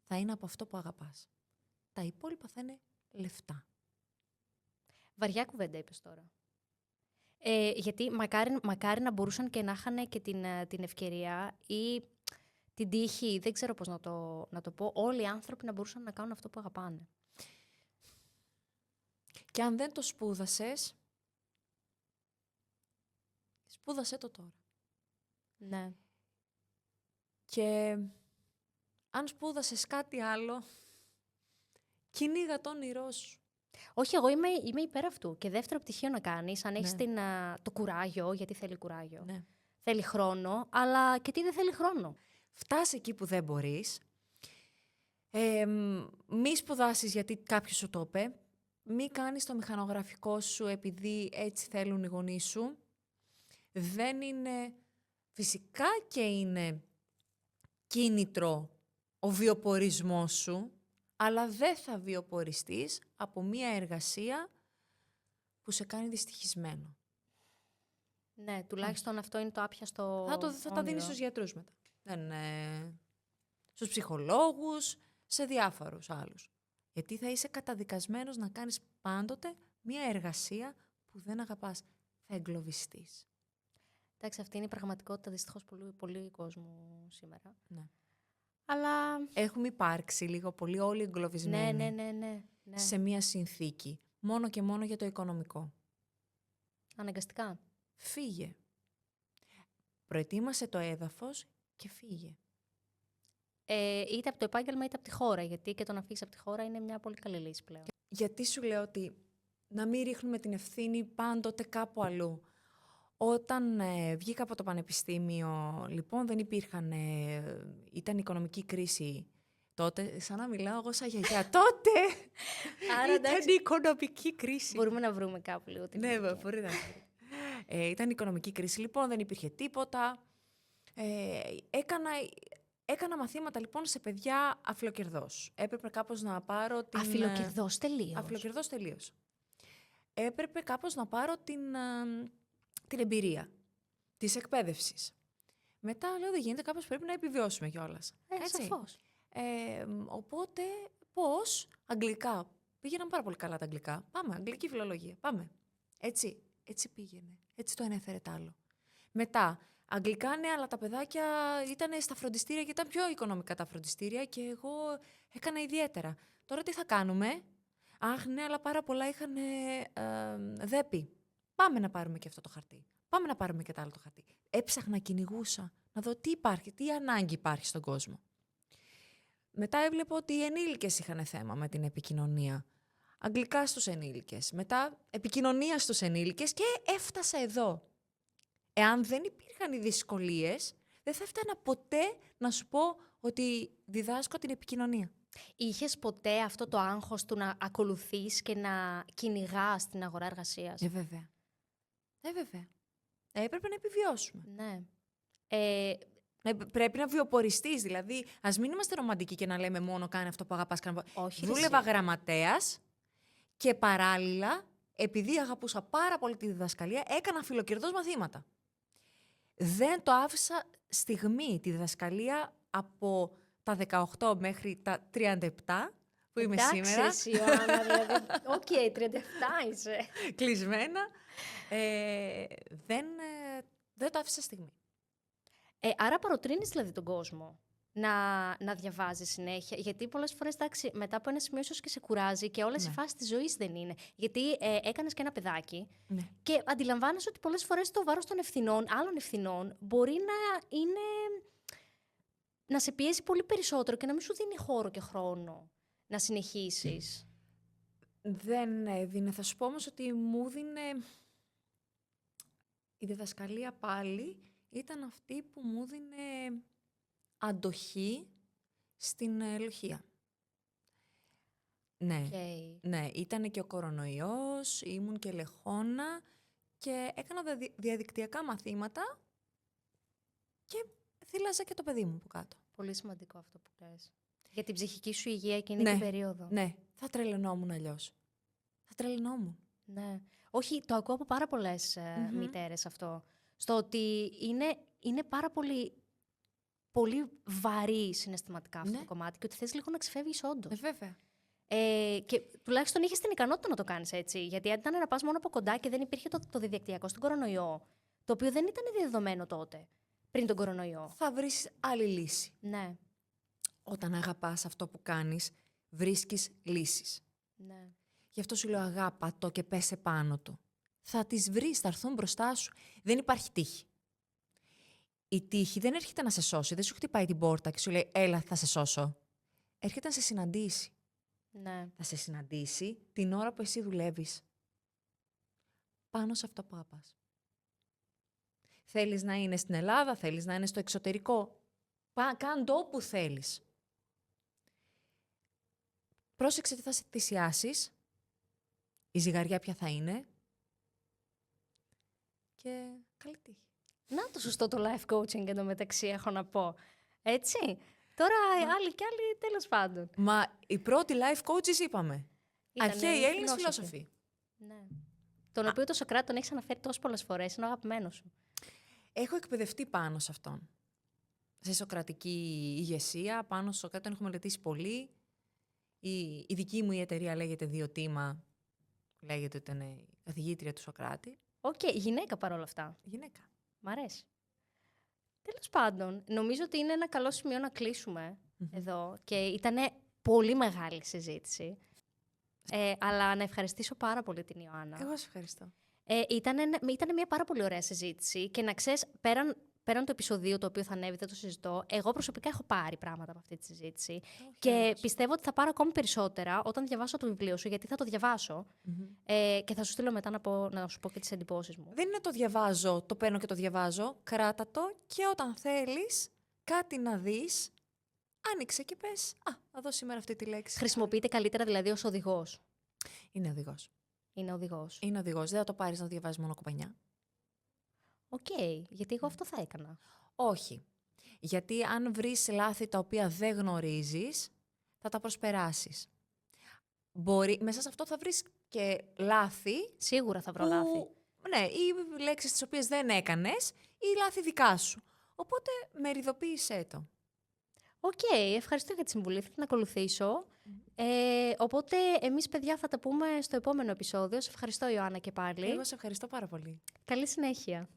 θα είναι από αυτό που αγαπάς. Τα υπόλοιπα θα είναι λεφτά.
Βαριά κουβέντα είπες τώρα. Γιατί μακάρι να μπορούσαν και να είχαν και την ευκαιρία ή την τύχη, δεν ξέρω πώς να το πω, όλοι οι άνθρωποι να μπορούσαν να κάνουν αυτό που αγαπάνε.
Και αν δεν το σπούδασες, σπούδασέ το τώρα.
Ναι.
Και αν σπούδασες κάτι άλλο, κυνήγα το όνειρό σου.
Όχι, εγώ είμαι υπέρ αυτού. Και δεύτερο πτυχίο να κάνεις, αν έχεις το κουράγιο, γιατί θέλει κουράγιο.
Ναι.
Θέλει χρόνο, αλλά και τι δεν θέλει χρόνο.
Φτάσει εκεί που δεν μπορείς. Μη σπουδάσεις γιατί κάποιος σου το είπε. Μη κάνεις το μηχανογραφικό σου επειδή έτσι θέλουν οι γονείς σου. Δεν είναι... Φυσικά και είναι κίνητρο ο βιοπορισμός σου, αλλά δεν θα βιοποριστείς από μία εργασία που σε κάνει δυστυχισμένο.
Ναι, τουλάχιστον αυτό είναι το άπιαστο
Θα τα δίνεις στους γιατρούς μετά. Στους ψυχολόγους, σε διάφορους άλλους. Γιατί θα είσαι καταδικασμένος να κάνεις πάντοτε μία εργασία που δεν αγαπάς. Θα εγκλωβιστείς.
Εντάξει, αυτή είναι η πραγματικότητα δυστυχώς πολύ κόσμου σήμερα.
Ναι.
Αλλά...
Έχουμε υπάρξει λίγο πολύ όλοι εγκλωβισμένοι
Ναι.
σε μία συνθήκη. Μόνο και μόνο για το οικονομικό.
Αναγκαστικά.
Φύγε. Προετοίμασε το έδαφος και φύγε.
Είτε από το επάγγελμα είτε από τη χώρα. Γιατί και το να φύγεις από τη χώρα είναι μια πολύ καλή λύση πλέον.
Γιατί σου λέω ότι να μην ρίχνουμε την ευθύνη πάντοτε κάπου αλλού. Όταν βγήκα από το πανεπιστήμιο, λοιπόν, δεν υπήρχαν... ήταν οικονομική κρίση τότε, σαν να μιλάω εγώ σαν γιαγιά. Τότε
Άρα,
ήταν οικονομική κρίση.
Μπορούμε να βρούμε κάπου λίγο την
Ναι, μπορεί να ήταν οικονομική κρίση, λοιπόν, δεν υπήρχε τίποτα. Έκανα μαθήματα, λοιπόν, σε παιδιά αφιλοκερδός. Έπρεπε κάπως να πάρω την...
Αφιλοκερδός τελείως.
Αφιλοκερδός τελείως. Έπρεπε κάπως να πάρω την εμπειρία της εκπαίδευσης. Μετά, λέω, δεν γίνεται, κάπως πρέπει να επιβιώσουμε κιόλας.
Σαφώς.
Οπότε, πώς, αγγλικά. Πήγαιναν πάρα πολύ καλά τα αγγλικά. Πάμε, αγγλική φιλολογία, πάμε. Έτσι πήγαινε. Έτσι το ένα έφερε τ' άλλο. Μετά, αγγλικά, ναι, αλλά τα παιδάκια ήταν στα φροντιστήρια και ήταν πιο οικονομικά τα φροντιστήρια και εγώ έκανα ιδιαίτερα. Τώρα τι θα κάνουμε? Αχ, ναι, αλλά πάρα πολλά είχαν δέπη. Πάμε να πάρουμε και αυτό το χαρτί. Πάμε να πάρουμε και το άλλο το χαρτί. Έψαχνα, κυνηγούσα, να δω τι υπάρχει, τι ανάγκη υπάρχει στον κόσμο. Μετά έβλεπα ότι οι ενήλικες είχαν θέμα με την επικοινωνία. Αγγλικά στους ενήλικες. Μετά επικοινωνία στους ενήλικες και έφτασα εδώ. Εάν δεν υπήρχαν οι δυσκολίες, δεν θα έφτανα ποτέ να σου πω ότι διδάσκω την επικοινωνία.
Είχες ποτέ αυτό το άγχος του να ακολουθείς και να κυνηγάς την αγορά εργασίας?
Βέβαια. Βέβαια. Έπρεπε να επιβιώσουμε.
Ναι.
Πρέπει να βιοποριστείς, δηλαδή. Ας μην είμαστε ρομαντικοί και να λέμε μόνο κάνε αυτό που αγαπάς.
Όχι,
δούλευα γραμματέας και παράλληλα, επειδή αγαπούσα πάρα πολύ τη διδασκαλία, έκανα φιλοκερδός μαθήματα. Δεν το άφησα στιγμή τη διδασκαλία από τα 18 μέχρι τα 37 που είμαι σήμερα.
Εντάξει, Ιωάννα, δηλαδή. Οκ, 37 είσαι.
Κλεισμένα. Δεν το άφησα στιγμή.
Άρα παροτρύνεις δηλαδή τον κόσμο. να διαβάζεις συνέχεια. Γιατί πολλές φορές, εντάξει, μετά από ένα σημείο ίσως και σε κουράζει και όλες οι φάσεις της ζωής δεν είναι. Γιατί έκανες και ένα παιδάκι και αντιλαμβάνεσαι ότι πολλές φορές το βάρος των ευθυνών, άλλων ευθυνών, μπορεί να είναι... να σε πιέσει πολύ περισσότερο και να μην σου δίνει χώρο και χρόνο να συνεχίσεις.
Δεν έδινε. Θα σου πω όμως ότι μου δίνε... Η διδασκαλία πάλι ήταν αυτή που μου δίνε αντοχή στην λοχεία. Ναι, ναι, ήταν και ο κορονοϊός, ήμουν και λεχόνα και έκανα διαδικτυακά μαθήματα και θύλαζα και το παιδί μου από κάτω.
Πολύ σημαντικό αυτό που λες. Για την ψυχική σου υγεία εκείνη την περίοδο.
Ναι, θα τρελαινόμουν αλλιώς. Θα τρελαινόμουν.
Ναι. Όχι, το ακούω από πάρα πολλές μητέρες αυτό. Στο ότι είναι πάρα πολύ βαρύ συναισθηματικά αυτό το κομμάτι και ότι θες λίγο να ξεφεύγεις όντως.
Βέβαια.
Και τουλάχιστον είχες την ικανότητα να το κάνεις έτσι. Γιατί αν ήταν να πας μόνο από κοντά και δεν υπήρχε το διαδικτυακό στον κορονοϊό, το οποίο δεν ήταν διαδεδομένο τότε, πριν τον κορονοϊό.
Θα βρεις άλλη λύση.
Ναι.
Όταν αγαπάς αυτό που κάνεις, βρίσκεις λύσεις.
Ναι.
Γι' αυτό σου λέω αγάπα το και πέσε πάνω του. Θα τις βρεις, θα έρθουν μπροστά σου. Δεν υπάρχει τύχη. Η τύχη δεν έρχεται να σε σώσει, δεν σου χτυπάει την πόρτα και σου λέει έλα θα σε σώσω. Έρχεται να σε συναντήσει.
Ναι.
Θα σε συναντήσει την ώρα που εσύ δουλεύεις. Πάνω σε αυτό που αγαπάς. Θέλεις να είναι στην Ελλάδα, θέλεις να είναι στο εξωτερικό. Κάν το όπου θέλεις. Πρόσεξε τι θα σε θυσιάσεις. Η ζυγαριά ποια θα είναι. Και καλή τύχη.
Να το σωστό το life coaching εντωμεταξύ έχω να πω. Έτσι. Τώρα άλλοι κι άλλοι τέλος πάντων.
Μα οι πρώτοι life coaches είπαμε. Αρχαίοι Έλληνες φιλόσοφοι.
Ναι. Τον οποίο το Σοκράτη τον έχεις αναφέρει τόσες πολλές φορές. Είναι ο αγαπημένος σου.
Έχω εκπαιδευτεί πάνω σε αυτόν. Σε σοκρατική ηγεσία, πάνω στο Σοκράτη τον έχω μελετήσει πολύ. Η δική μου η εταιρεία λέγεται Διοτήμα. Λέγεται ότι είναι η καθηγήτρια του Σοκράτη.
Οκ, γυναίκα παρόλα αυτά.
Γυναίκα.
Μ' αρέσει. Τέλος πάντων, νομίζω ότι είναι ένα καλό σημείο να κλείσουμε εδώ και ήταν πολύ μεγάλη συζήτηση. Αλλά να ευχαριστήσω πάρα πολύ την Ιωάννα.
Εγώ σε ευχαριστώ.
Ήταν μια πάρα πολύ ωραία συζήτηση και να ξέρεις, πέραν του επεισοδίου το οποίο θα ανέβει, δεν το συζητώ, εγώ προσωπικά έχω πάρει πράγματα από αυτή τη συζήτηση και πιστεύω ότι θα πάρω ακόμη περισσότερα όταν διαβάσω το βιβλίο σου, γιατί θα το διαβάσω και θα σου στείλω μετά να σου πω και τις εντυπώσεις μου.
Δεν είναι το διαβάζω, το παίρνω και το διαβάζω, κράτα το και όταν θέλεις κάτι να δεις, άνοιξε και πες, θα δω σήμερα αυτή τη λέξη.
Χρησιμοποιείται καλύτερα δηλαδή ως οδηγός.
Είναι οδηγός.
Είναι οδηγός.
Είναι οδηγός, δεν θα το πάρεις να το διαβάζεις μόνο κοπανιά.
Οκ, γιατί εγώ αυτό θα έκανα.
Όχι. Γιατί αν βρεις λάθη τα οποία δεν γνωρίζεις, θα τα προσπεράσεις. Μέσα σε αυτό θα βρεις και λάθη.
Σίγουρα θα βρω λάθη.
Ναι, ή λέξεις τις οποίες δεν έκανες, ή λάθη δικά σου. Οπότε μεριδοποίησέ το.
Οκ, ευχαριστώ για τη συμβουλή, θα την ακολουθήσω. Οπότε εμείς παιδιά θα τα πούμε στο επόμενο επεισόδιο. Σε ευχαριστώ Ιωάννα και πάλι.
Εγώ σε ευχαριστώ πάρα πολύ.
Καλή συνέχεια.